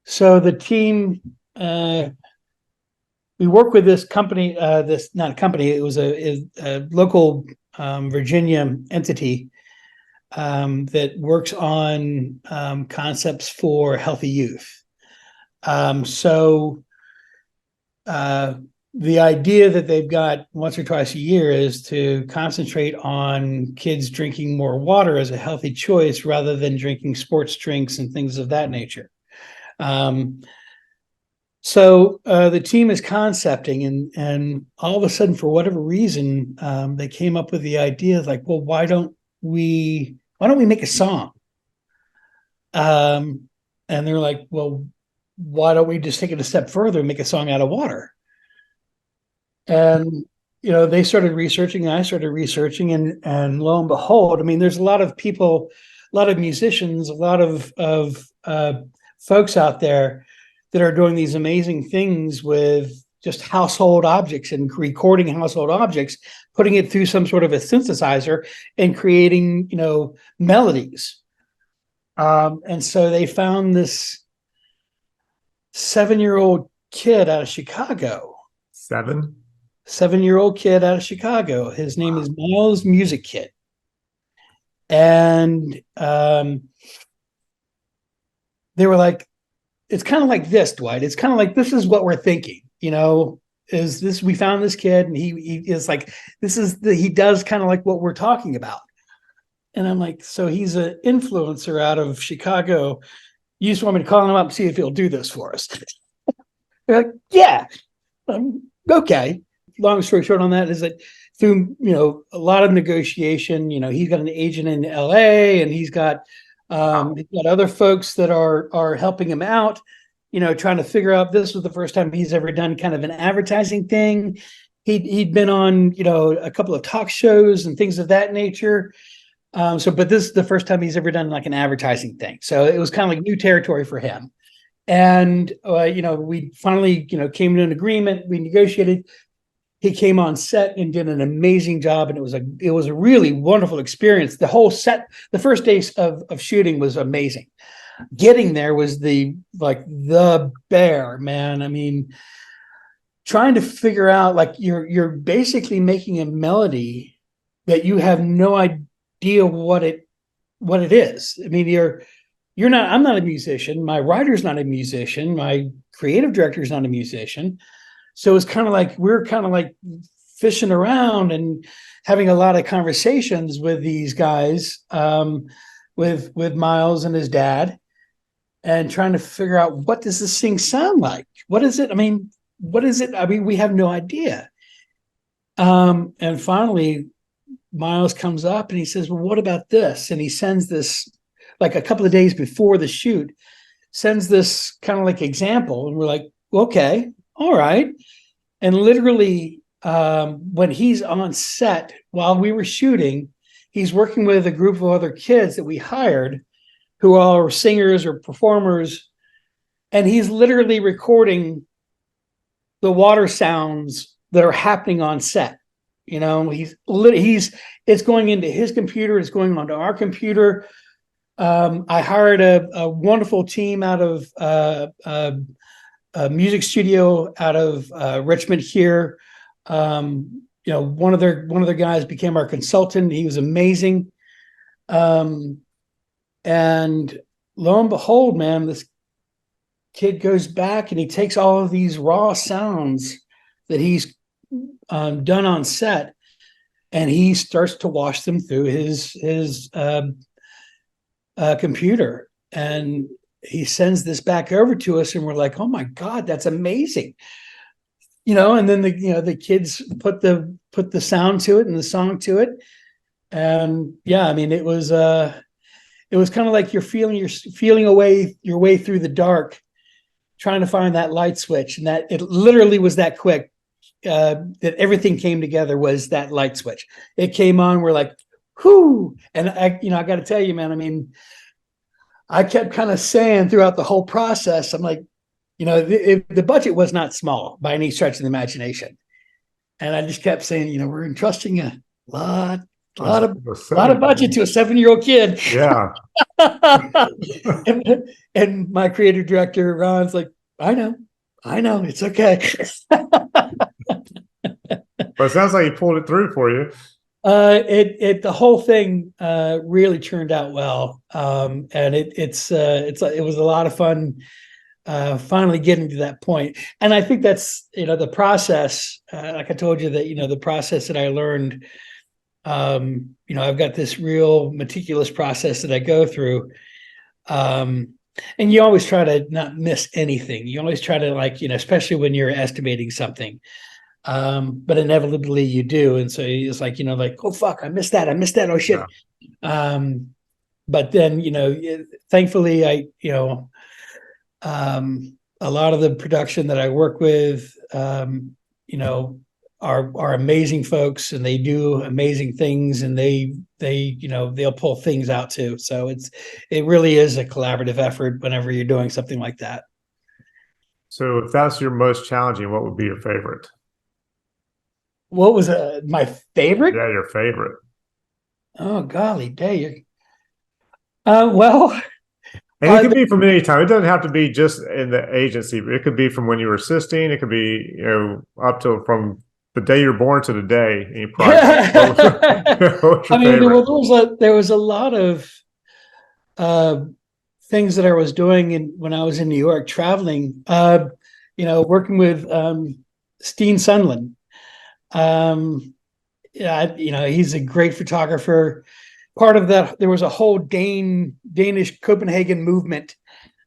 So the team, we work with this company, not a company, it was a local Virginia entity that works on concepts for healthy youth. So the idea that they've got once or twice a year is to concentrate on kids drinking more water as a healthy choice rather than drinking sports drinks and things of that nature. So the team is concepting, and all of a sudden, for whatever reason, they came up with the idea like, well, why don't we make a song? And they're like, well, why don't we just take it a step further and make a song out of water? And they started researching, and I started researching, and lo and behold, I mean, there's a lot of people, a lot of musicians, a lot of folks out there that are doing these amazing things with just household objects and recording household objects, putting it through some sort of a synthesizer and creating, melodies. And so they found this 7-year-old kid out of Chicago. 7-year-old kid out of Chicago. His name is Miles Music Kid. And they were like, it's kind of like this, Dwight. It's kind of like, this is what we're thinking, is this, we found this kid and he is like, he does kind of like what we're talking about. And I'm like, so he's an influencer out of Chicago. You just want me to call him up and see if he'll do this for us? They're like, yeah, okay. Long story short on that is that through, a lot of negotiation, he's got an agent in LA, and he's got other folks that are helping him out, trying to figure out. This was the first time he's ever done kind of an advertising thing. He'd been on, a couple of talk shows and things of that nature. But this is the first time he's ever done like an advertising thing. So it was kind of like new territory for him. And, we finally, came to an agreement. We negotiated. He came on set and did an amazing job. And it was a really wonderful experience. The whole set, the first day of shooting was amazing. Getting there was the bear, man. I mean, trying to figure out, like, you're basically making a melody that you have no idea what it is. I mean, I'm not a musician. My writer's not a musician. My creative director is not a musician. So it's kind of like we're kind of like fishing around and having a lot of conversations with these guys, with Miles and his dad, and trying to figure out, what does this thing sound like? What is it? I mean, what is it? I mean, we have no idea. And finally, Miles comes up and he says, well, what about this? And he sends this, like a couple of days before the shoot, sends this kind of like example. And we're like, okay, all right. And literally, when he's on set while we were shooting, he's working with a group of other kids that we hired who are singers or performers. And he's literally recording the water sounds that are happening on set. It's going into his computer, it's going onto our computer. I hired a wonderful team out of a music studio out of Richmond here. One of their guys became our consultant. He was amazing. And lo and behold, man, this kid goes back and he takes all of these raw sounds that he's done on set, and he starts to wash them through his computer, and he sends this back over to us, and we're like, oh my God, that's amazing. And then the kids put the sound to it and the song to it. And yeah, I mean, it was kind of like you're feeling your way through the dark, trying to find that light switch. And that it literally was that quick, that everything came together, was that light switch. It came on. We're like, whoo. And I got to tell you, man, I mean, I kept kind of saying throughout the whole process, I'm like, the budget was not small by any stretch of the imagination. And I just kept saying, we're entrusting a lot of budget to a 7-year-old kid. Yeah. and my creative director, Ron's like, I know, it's okay. But it sounds like he pulled it through for you. The whole thing really turned out well, and it was a lot of fun finally getting to that point. And I think that's the process. Like I told you, that the process that I learned. I've got this real meticulous process that I go through. And you always try to not miss anything. You always try to, especially when you're estimating something. But inevitably you do. And so it's like, oh fuck, I missed that. Oh shit. Yeah. But then, thankfully a lot of the production that I work with, are amazing folks, and they do amazing things, and they'll pull things out too. So it really is a collaborative effort whenever you're doing something like that. So if that's your most challenging, what would be your favorite? What was my favorite? Yeah, your favorite. Oh, golly day. Well, and it could be from any time. It doesn't have to be just in the agency. It could be from when you were assisting. It could be, up to from the day you're born to the day. Any project. I mean, there was a lot of things that I was doing when I was in New York, traveling. Working with Steen Sundlund. He's a great photographer. Part of that, there was a whole Danish Copenhagen movement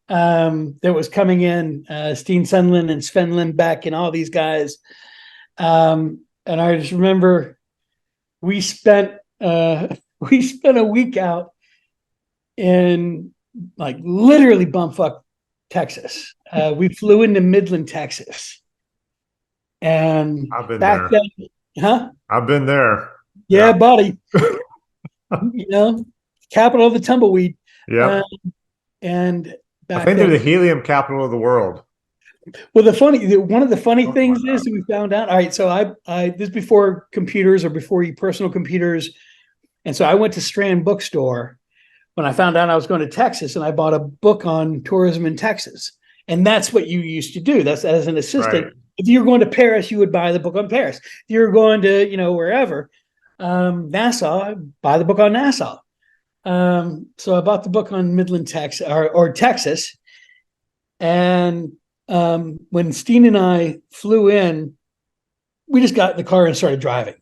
that was coming in. Steen Sundlund and Sven Lindbeck and all these guys. And I just remember we spent a week out in literally bumfuck Texas. We flew into Midland, Texas. And I've been there. Then, huh? I've been there. Yeah, buddy. Capital of the tumbleweed. Uh, Yep. and I back think they're then, the helium capital of the world. well, one of the funny Something like things is that. that we found out. All right, so I this is before computers or before you personal computers, and so I went to Strand Bookstore when I found out I was going to Texas, and I bought a book on tourism in Texas. And that's what you used to do. That's as an Right. assistant. If you were going to Paris, you would buy the book on Paris. If you were going to, wherever, Nassau, buy the book on Nassau. So I bought the book on Midland, Texas, or Texas. And when Steen and I flew in, we just got in the car and started driving.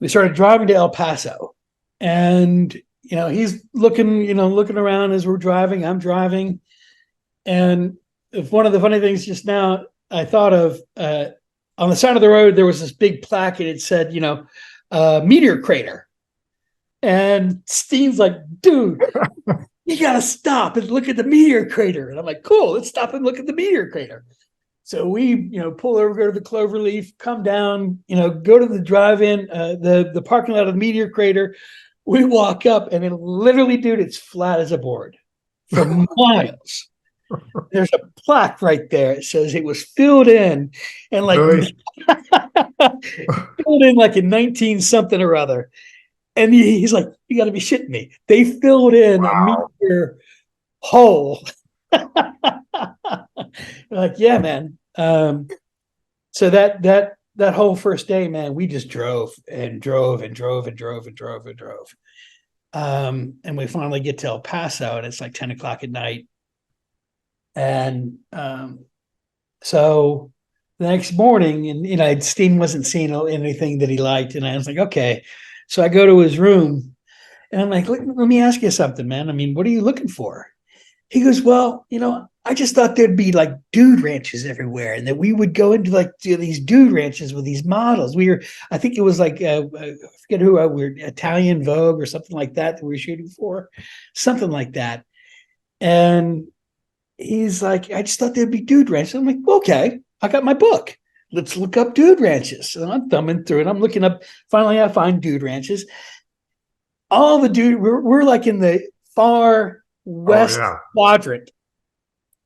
We started driving to El Paso, and he's looking around as we're driving. I'm driving, and if one of the funny things just now I thought of, on the side of the road there was this big plaque, and it said, meteor crater. And Steve's like, dude, you gotta stop and look at the meteor crater. And I'm like, cool, let's stop and look at the meteor crater. So we, pull over, go to the Cloverleaf, come down, go to the drive-in, the parking lot of the meteor crater. We walk up, and it literally, dude, it's flat as a board for miles. There's a plaque right there. It says it was filled in, and like Really? filled in like in 19 something or other. And he's like, you got to be shitting me. They filled in a Wow. meteor hole. Like, yeah, man. So that whole first day, man, we just drove and drove and drove and drove and drove and drove. And we finally get to El Paso, and it's like 10 o'clock at night. And so the next morning, and Steen wasn't seeing anything that he liked, and I was like, okay. So I go to his room, and I'm like, let me ask you something, man. I mean, what are you looking for? He goes, well, I just thought there'd be like dude ranches everywhere, and that we would go into like these dude ranches with these models. I think it was like, I forget who we were, Italian Vogue or something like that we were shooting for, something like that. And he's like, I just thought there'd be dude ranches. I'm like, okay, I got my book. Let's look up dude ranches. And I'm thumbing through it. I'm looking up. Finally, I find dude ranches. All the dude, we're like in the far Oh west yeah. quadrant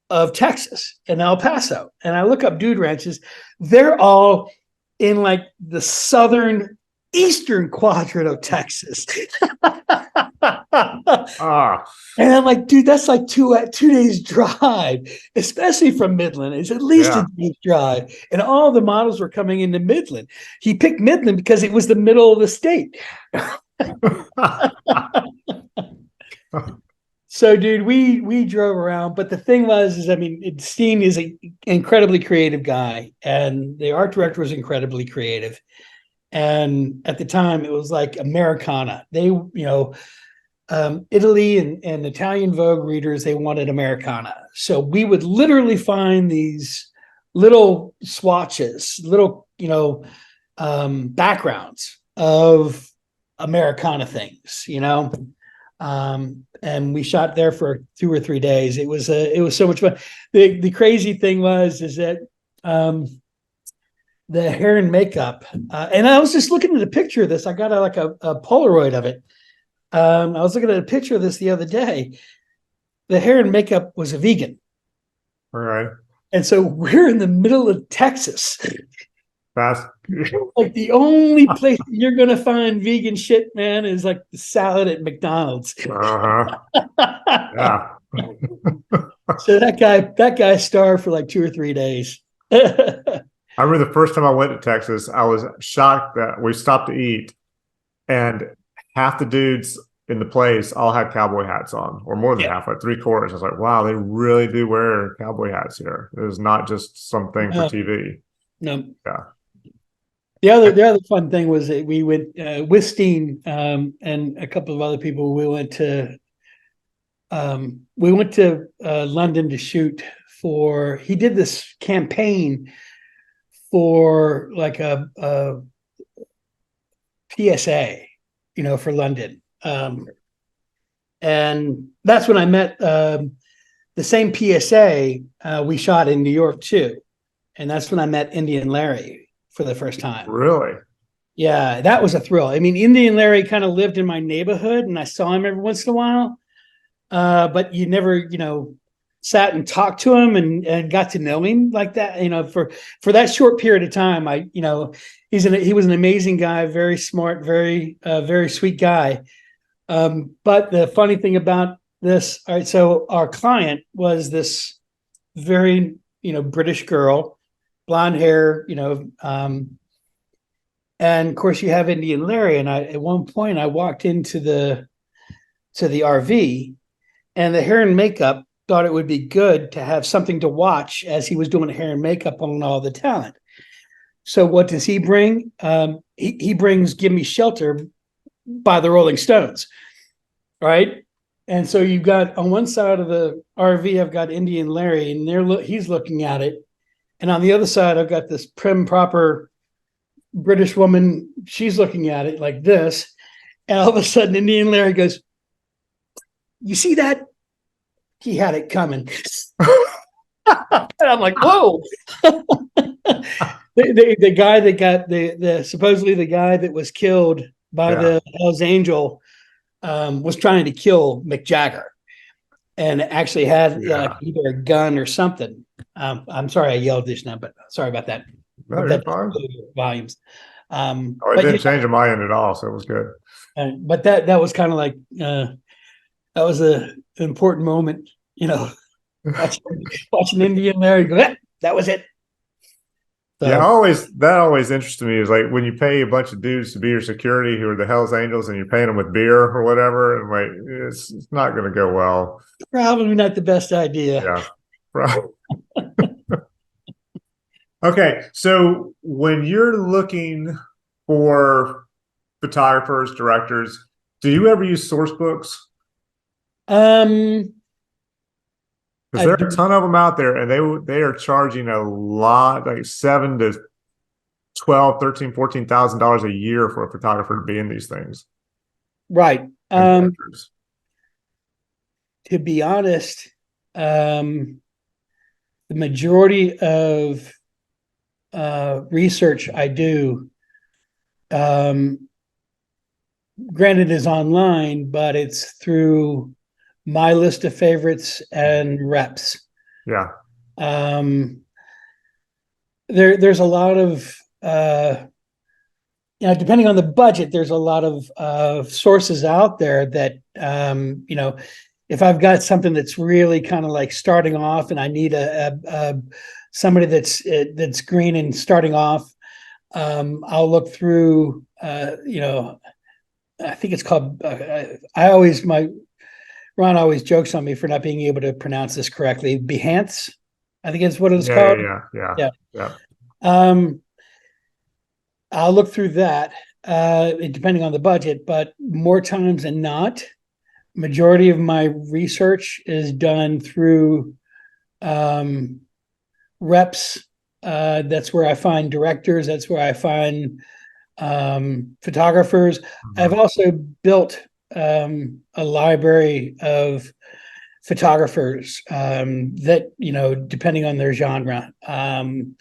of Texas and El Paso. And I look up dude ranches. They're all in like the southern eastern quadrant of Texas. Ah, And I'm like, dude, that's like 2 days drive, especially from Midland. It's at least a yeah. day's drive. And all the models were coming into Midland. He picked Midland because it was the middle of the state. So, dude, we drove around, but the thing was, I mean, Steen is an incredibly creative guy, and the art director was incredibly creative. And at the time, it was like Americana. They, Italy and Italian Vogue readers, they wanted Americana. So we would literally find these little swatches, little, backgrounds of Americana things, and we shot there for 2 or 3 days. It was so much fun. The crazy thing is that the hair and makeup, and I was just looking at a picture of this. I got a Polaroid of it. I was looking at a picture of this the other day. The hair and makeup was a vegan. All right. And so we're in the middle of Texas. Fast. Like the only place that you're going to find vegan shit, man, is like the salad at McDonald's. Uh-huh. Yeah. So that guy starved for like 2 or 3 days. I remember the first time I went to Texas, I was shocked that we stopped to eat, and half the dudes in the place all had cowboy hats on, or more than half, like 3/4. I was like, wow, they really do wear cowboy hats here. It is not just something for TV. No. Yeah. The other fun thing was that we went with Steen and a couple of other people. We went to London to shoot for. He did this campaign for like a PSA, for London, and that's when I met the same PSA. We shot in New York too, and that's when I met Indian Larry for the first time. Really? Yeah, that was a thrill. I mean, Indian Larry kind of lived in my neighborhood, and I saw him every once in a while. But you never, sat and talked to him and got to know him like that. For that short period of time, he was an amazing guy, very smart, very sweet guy. But the funny thing about this, all right, so our client was this very, British girl, blonde hair, and of course you have Indian Larry. And at one point I walked into the RV, and the hair and makeup thought it would be good to have something to watch as he was doing hair and makeup on all the talent. So what does he bring? He brings "Give Me Shelter" by the Rolling Stones, right? And so you've got on one side of the RV, I've got Indian Larry, and he's looking at it, and on the other side, I've got this prim, proper British woman. She's looking at it like this, and all of a sudden, Indian Larry goes, "You see that? He had it coming." And I'm like, "Whoa!" the guy that got the supposedly the guy that was killed by the Hells Angel was trying to kill Mick Jagger, and actually had either a gun or something. I'm sorry I yelled this now, but sorry about that. No, you're fine. Volumes. It didn't change my end at all, so it was good. But that was kind of like that was an important moment, watching Indian Larry go, that was it. So, yeah, that always interests me is like when you pay a bunch of dudes to be your security who are the Hells Angels and you're paying them with beer or whatever, and like it's not going to go well. Probably not the best idea. Yeah, right. Okay, so when you're looking for photographers, directors, do you ever use source books? Because there are a ton of them out there, and they are charging a lot, like $7,000 to $12,000, $13,000, $14,000 a year for a photographer to be in these things. Right. To be honest, the majority of research I do, granted, is online, but it's through my list of favorites and reps. Yeah. There's a lot of depending on the budget, there's a lot of sources out there that if I've got something that's really kind of like starting off, and I need somebody that's green and starting off, I'll look through. I think it's called. Ron always jokes on me for not being able to pronounce this correctly. Behance, I think it's what it's called. Yeah. I'll look through that, depending on the budget, but more times than not, majority of my research is done through reps. That's where I find directors. That's where I find photographers. Mm-hmm. I've also built a library of photographers that depending on their genre, and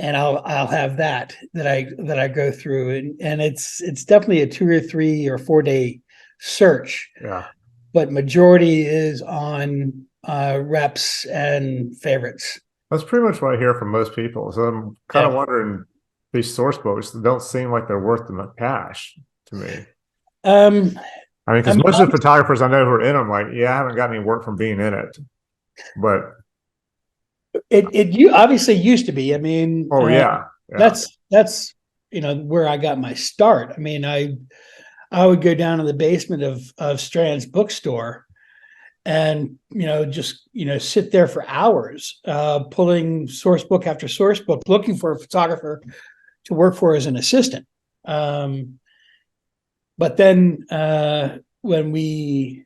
I'll have that I go through, and it's definitely a 2 or 3 or 4 day search. Yeah, but majority is on reps and favorites. That's pretty much what I hear from most people. So I'm kind of wondering, these source books don't seem like they're worth the cash to me. Because most of the photographers I know who are in them, like, I haven't got any work from being in it, but it obviously used to be. I mean, that's where I got my start. I mean, I would go down to the basement of Strand's bookstore, and just sit there for hours, pulling source book after source book, looking for a photographer to work for as an assistant. But then when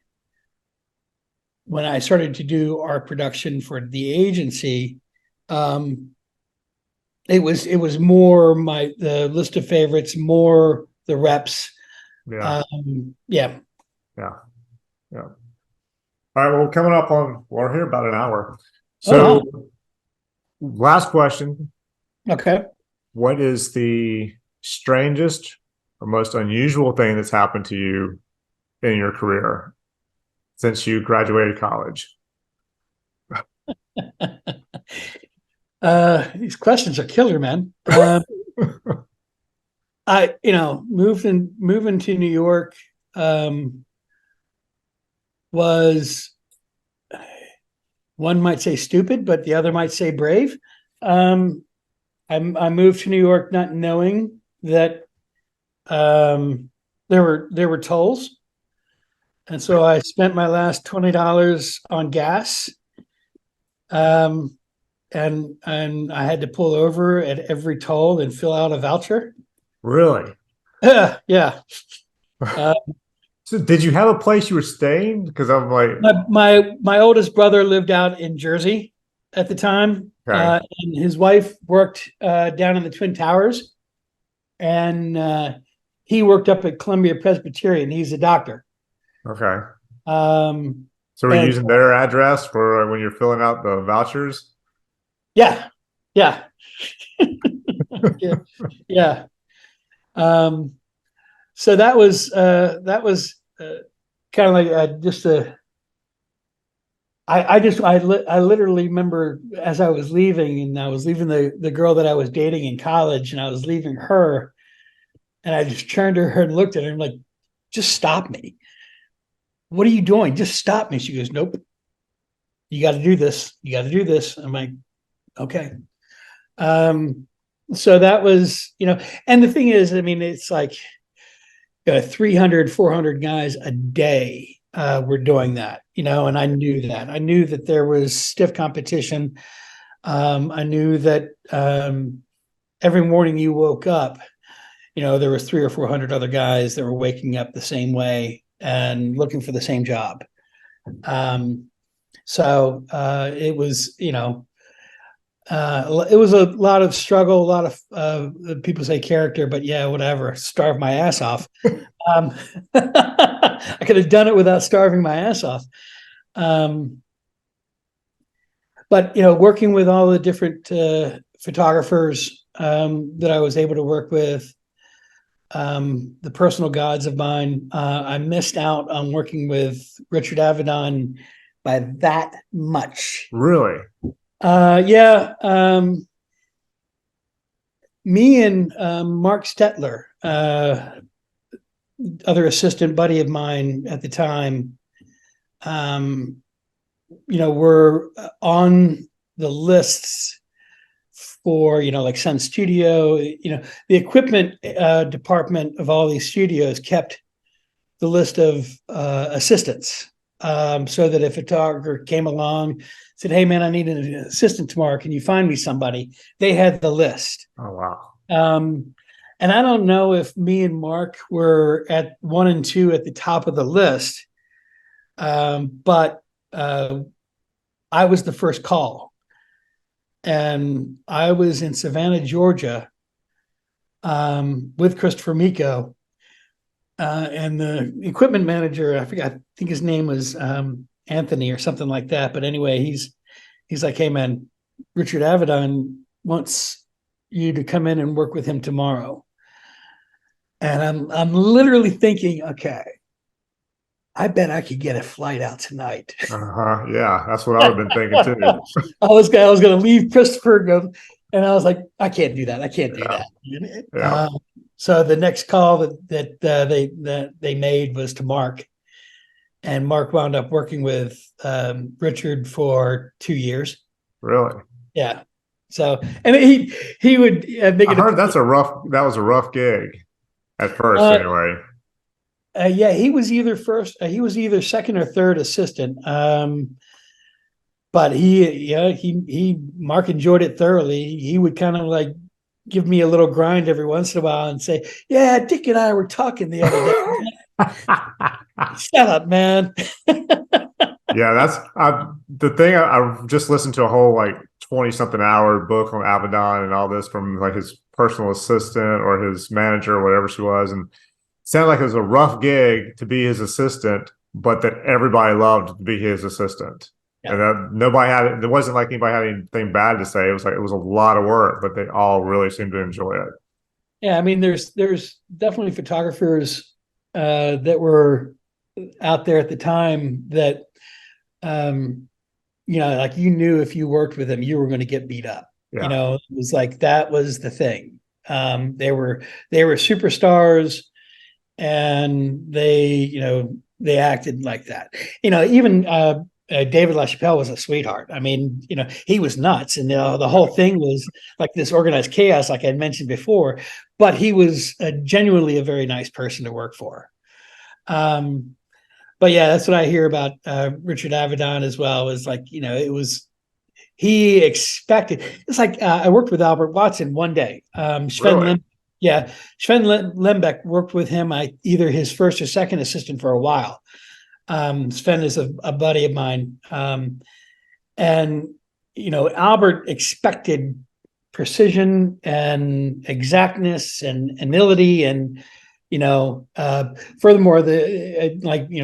I started to do art production for the agency, it was more the list of favorites, more the reps. Yeah. All right. Well, coming up we're here about an hour. So, last question. Okay. What is the strangest or most unusual thing that's happened to you in your career since you graduated college? These questions are killer, man. I, moving to New York was, one might say stupid, but the other might say brave. I moved to New York not knowing that there were tolls, and so I spent my last $20 on gas. And I had to pull over at every toll and fill out a voucher. Really? Yeah. So did you have a place you were staying? Because I'm like, My oldest brother lived out in Jersey at the time, okay, and his wife worked down in the Twin Towers, and he worked up at Columbia Presbyterian. He's a doctor. okay. Um, So we're and using their address for when you're filling out the vouchers? yeah, yeah, yeah, yeah. So that was kind of like just a. I literally remember as I was leaving, and I was leaving the girl that I was dating in college, and I was leaving her, and I just turned to her and looked at her and I'm like, just stop me. What are you doing? Just stop me. She goes, nope. You got to do this. You got to do this. I'm like, okay. So that was, and the thing is, I mean, it's like 300, 400 guys a day were doing that, and I knew that. I knew that there was stiff competition. I knew that every morning you woke up, there was 300 or 400 other guys that were waking up the same way and looking for the same job. So it was, it was a lot of struggle, a lot of people say character, but yeah, whatever, starve my ass off. I could have done it without starving my ass off. But working with all the different photographers that I was able to work with, the personal gods of mine, I missed out on working with Richard Avedon by that much. Really? Yeah. Me and Mark Stetler, other assistant buddy of mine at the time, were on the lists for, like Sun Studio. The equipment department of all these studios kept the list of assistants, so that if a photographer came along, said, hey man, I need an assistant tomorrow, can you find me somebody, they had the list. Oh, wow. And I don't know if me and Mark were at 1 and 2 at the top of the list, but I was the first call, and I was in Savannah, Georgia, with Christopher Miko, and the equipment manager, I think his name was Anthony or something like that. But anyway, he's like, hey man, Richard Avedon wants you to come in and work with him tomorrow. And I'm literally thinking, okay, I bet I could get a flight out tonight. Yeah, that's what I would have been thinking too. I was going to leave Christopher, and I was like, I can't do that. I can't do that. Yeah. So the next call that they made was to Mark, and Mark wound up working with Richard for 2 years. Really? Yeah. So, and he would make I it. heard that was a rough gig at first, anyway. Yeah, he was either second or third assistant. But Mark enjoyed it thoroughly. He would kind of like give me a little grind every once in a while and say, yeah, Dick and I were talking the other day. Shut up, man. Yeah, that's the thing. I just listened to a whole like 20-something hour book on Avedon and all this from like his personal assistant or his manager or whatever she was, and it sounded like it was a rough gig to be his assistant, but that everybody loved to be his assistant. Yeah. And that it wasn't like anybody had anything bad to say. It was like it was a lot of work, but they all really seemed to enjoy it. Yeah, I mean, there's definitely photographers that were out there at the time that um, like you knew if you worked with them, you were going to get beat up. Yeah. It was like that was the thing. They were superstars, and they acted like that. Even David LaChapelle was a sweetheart. I mean, he was nuts, and the whole thing was like this organized chaos, like I mentioned before. But he was genuinely a very nice person to work for. Um, but yeah, that's what I hear about Richard Avedon as well. Is like it was he expected. It's like I worked with Albert Watson one day. Really? Sven Lembeck worked with him. Either his first or second assistant for a while. Sven is a buddy of mine, and Albert expected precision and exactness and humility and furthermore,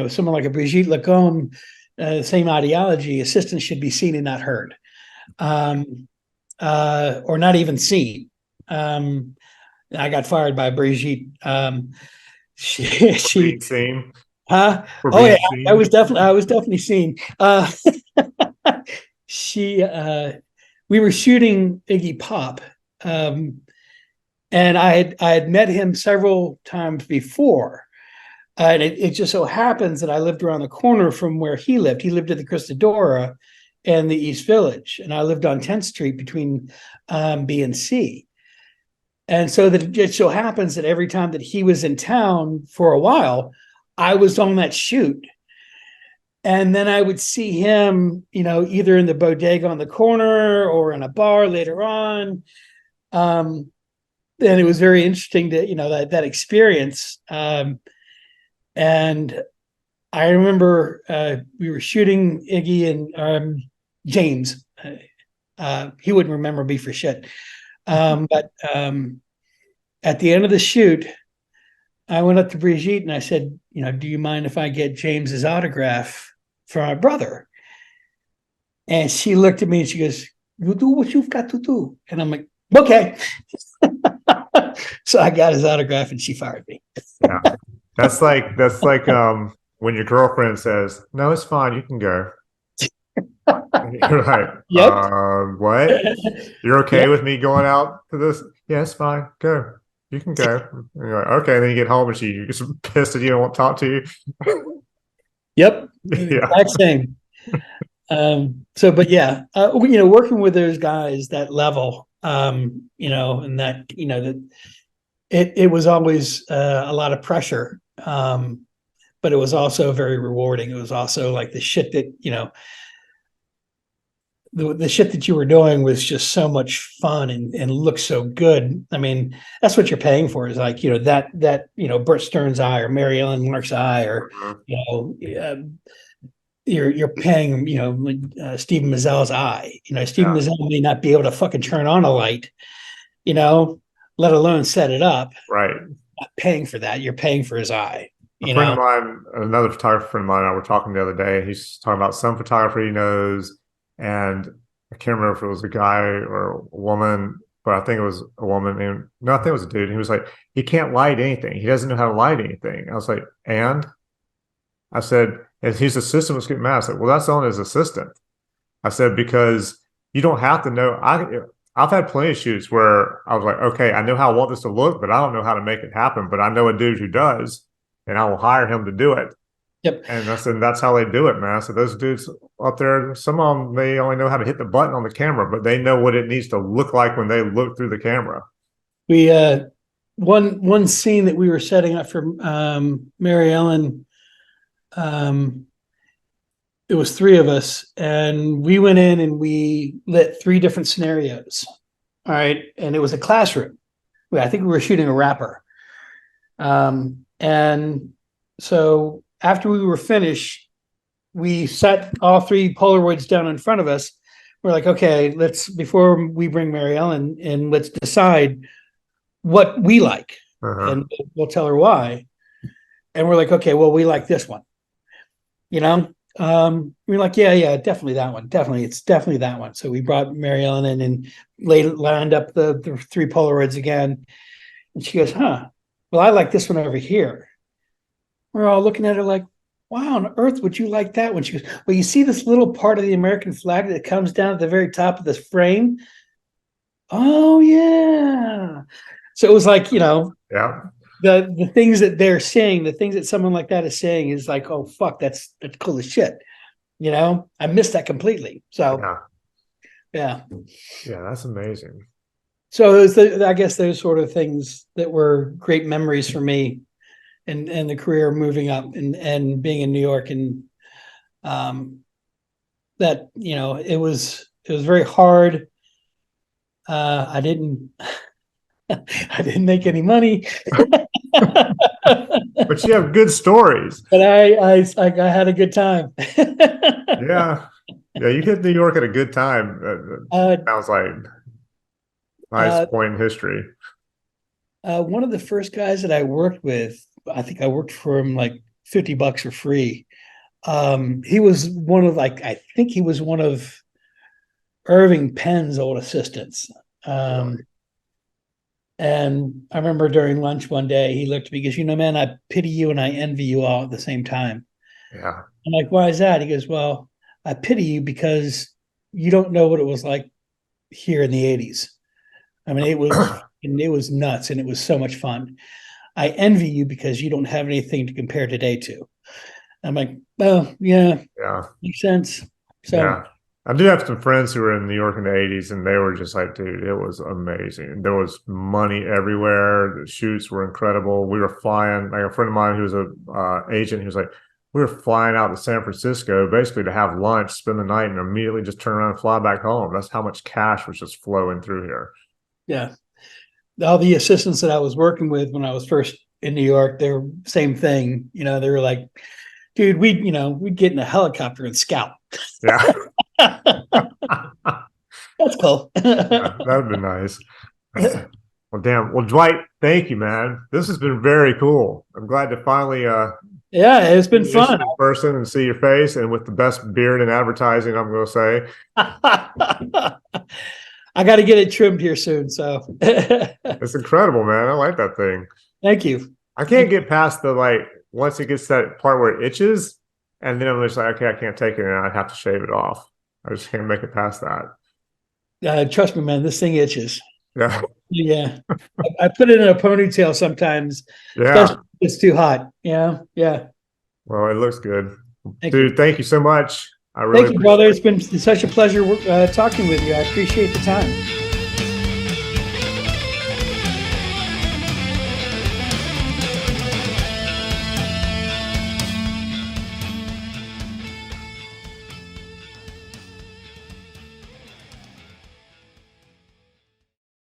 someone like a Brigitte Lacombe, same ideology. Assistants should be seen and not heard, or not even seen. I got fired by Brigitte. She Being seen. huh? For Oh being yeah, seen. I was definitely seen. She we were shooting Iggy Pop. And I had met him several times before. And it just so happens that I lived around the corner from where he lived. He lived at the Christodora and the East Village, and I lived on 10th Street between B and C. And so that it so happens that every time that he was in town for a while, I was on that shoot. And then I would see him, either in the bodega on the corner or in a bar later on. And it was very interesting to that experience. And I remember we were shooting Iggy and James. He wouldn't remember me for shit. But at the end of the shoot, I went up to Brigitte and I said, do you mind if I get James's autograph for my brother? And she looked at me and she goes, you do what you've got to do. And I'm like, okay. So I got his autograph and she fired me. Yeah. That's like when your girlfriend says, "No, it's fine, you can go." You're like, Yep. what? You're okay Yep. with me going out to this? Yeah, it's fine. Go. You can go. And you're like, okay. And then you get home and she gets pissed that you don't want to talk to you. Yep. Yeah. Exact same. But yeah, working with those guys that level, and that, that it was always a lot of pressure. But it was also very rewarding. It was also like the shit that, the shit that you were doing was just so much fun and looked so good. I mean, that's what you're paying for, is like, Bert Stern's eye or Mary Ellen Mark's eye, or, you're paying, Stephen Mazel's eye. Stephen Yeah. Mazel may not be able to fucking turn on a light, let alone set it up. Right. Not paying for that. You're paying for his eye. A friend of mine, another photographer friend of mine, and I were talking the other day. He's talking about some photographer he knows, and I can't remember if it was a guy or a woman, but I think it was a woman. And no, I think it was a dude. He was like, he can't light anything. He doesn't know how to light anything. I was like, and I said, and his assistant was getting mad. I said, well, that's on his assistant. I said, because you don't have to know. I've had plenty of shoots where I was like, okay, I know how I want this to look, but I don't know how to make it happen. But I know a dude who does, and I will hire him to do it. Yep. And I said, that's how they do it, man. I said, those dudes up there, some of them, they only know how to hit the button on the camera, but they know what it needs to look like when they look through the camera. We one scene that we were setting up for Mary Ellen, it was three of us, and we went in and we lit three different scenarios. All right. And it was a classroom. I think we were shooting a rapper. And so after we were finished, we set all three Polaroids down in front of us. We're like, okay, before we bring Mary Ellen in, let's decide what we like. And we'll tell her why. And we're like, okay, well, we like this one. We're like, yeah, definitely that one. It's definitely that one. So we brought Mary Ellen in and lined up the three Polaroids again. And she goes, huh, well, I like this one over here. We're all looking at her like, why on earth would you like that one? She goes, well, you see this little part of the American flag that comes down at the very top of this frame? Oh, yeah. So it was like, Yeah. the things that they're saying, the things that someone like that is saying is like, oh, fuck, that's cool as shit. I missed that completely. So, Yeah. yeah. Yeah. That's amazing. So it was I guess those sort of things that were great memories for me and the career moving up and being in New York and that it was very hard. I didn't I didn't make any money, but But you have good stories. I had a good time. Yeah. Yeah. You hit New York at a good time. uh, Sounds like nice uh, point in history. one of the first guys that I worked with, I think I worked for him like $50 for free. He was one of I think he was one of Irving Penn's old assistants. Um, Really. and I remember during lunch one day, he looked at me, he goes, man, I pity you and I envy you all at the same time. Yeah. I'm like, why is that? He goes, well, I pity you because you don't know what it was like here in the 80s. I mean, it was nuts and it was so much fun. I envy you because you don't have anything to compare today to. I'm like, well, yeah, Yeah. makes sense. So Yeah. I do have some friends who were in New York in the 80s, and they were just like, dude, it was amazing. There was money everywhere. The shoots were incredible. We were flying, like a friend of mine who was a agent, he was like, we were flying out to San Francisco basically to have lunch, spend the night, and immediately just turn around and fly back home. That's how much cash was just flowing through here. yeah, all the assistants that I was working with when I was first in New York, they were same thing. They were like, dude, we'd get in a helicopter and scout. Yeah. That's cool. Yeah, that'd be nice. Well, damn. Well, Dwight, thank you, man. This has been very cool. I'm glad to finally Yeah, it's been meet you fun. in person and see your face, and with the best beard in advertising, I'm going to say. I got to get it trimmed here soon. So It's incredible, man. I like that thing. thank you. I can't get past the like once it gets to that part where it itches, and then I'm just like, okay, I can't take it, and I have to shave it off. I just can't make it past that. Trust me, man, this thing itches. Yeah, Yeah. I put it in a ponytail sometimes, especially yeah. if it's too hot. Yeah. Yeah. Well, it looks good, Thank you. dude. Thank you so much. I really Thank you, appreciate brother. it. It's been such a pleasure talking with you. I appreciate the time.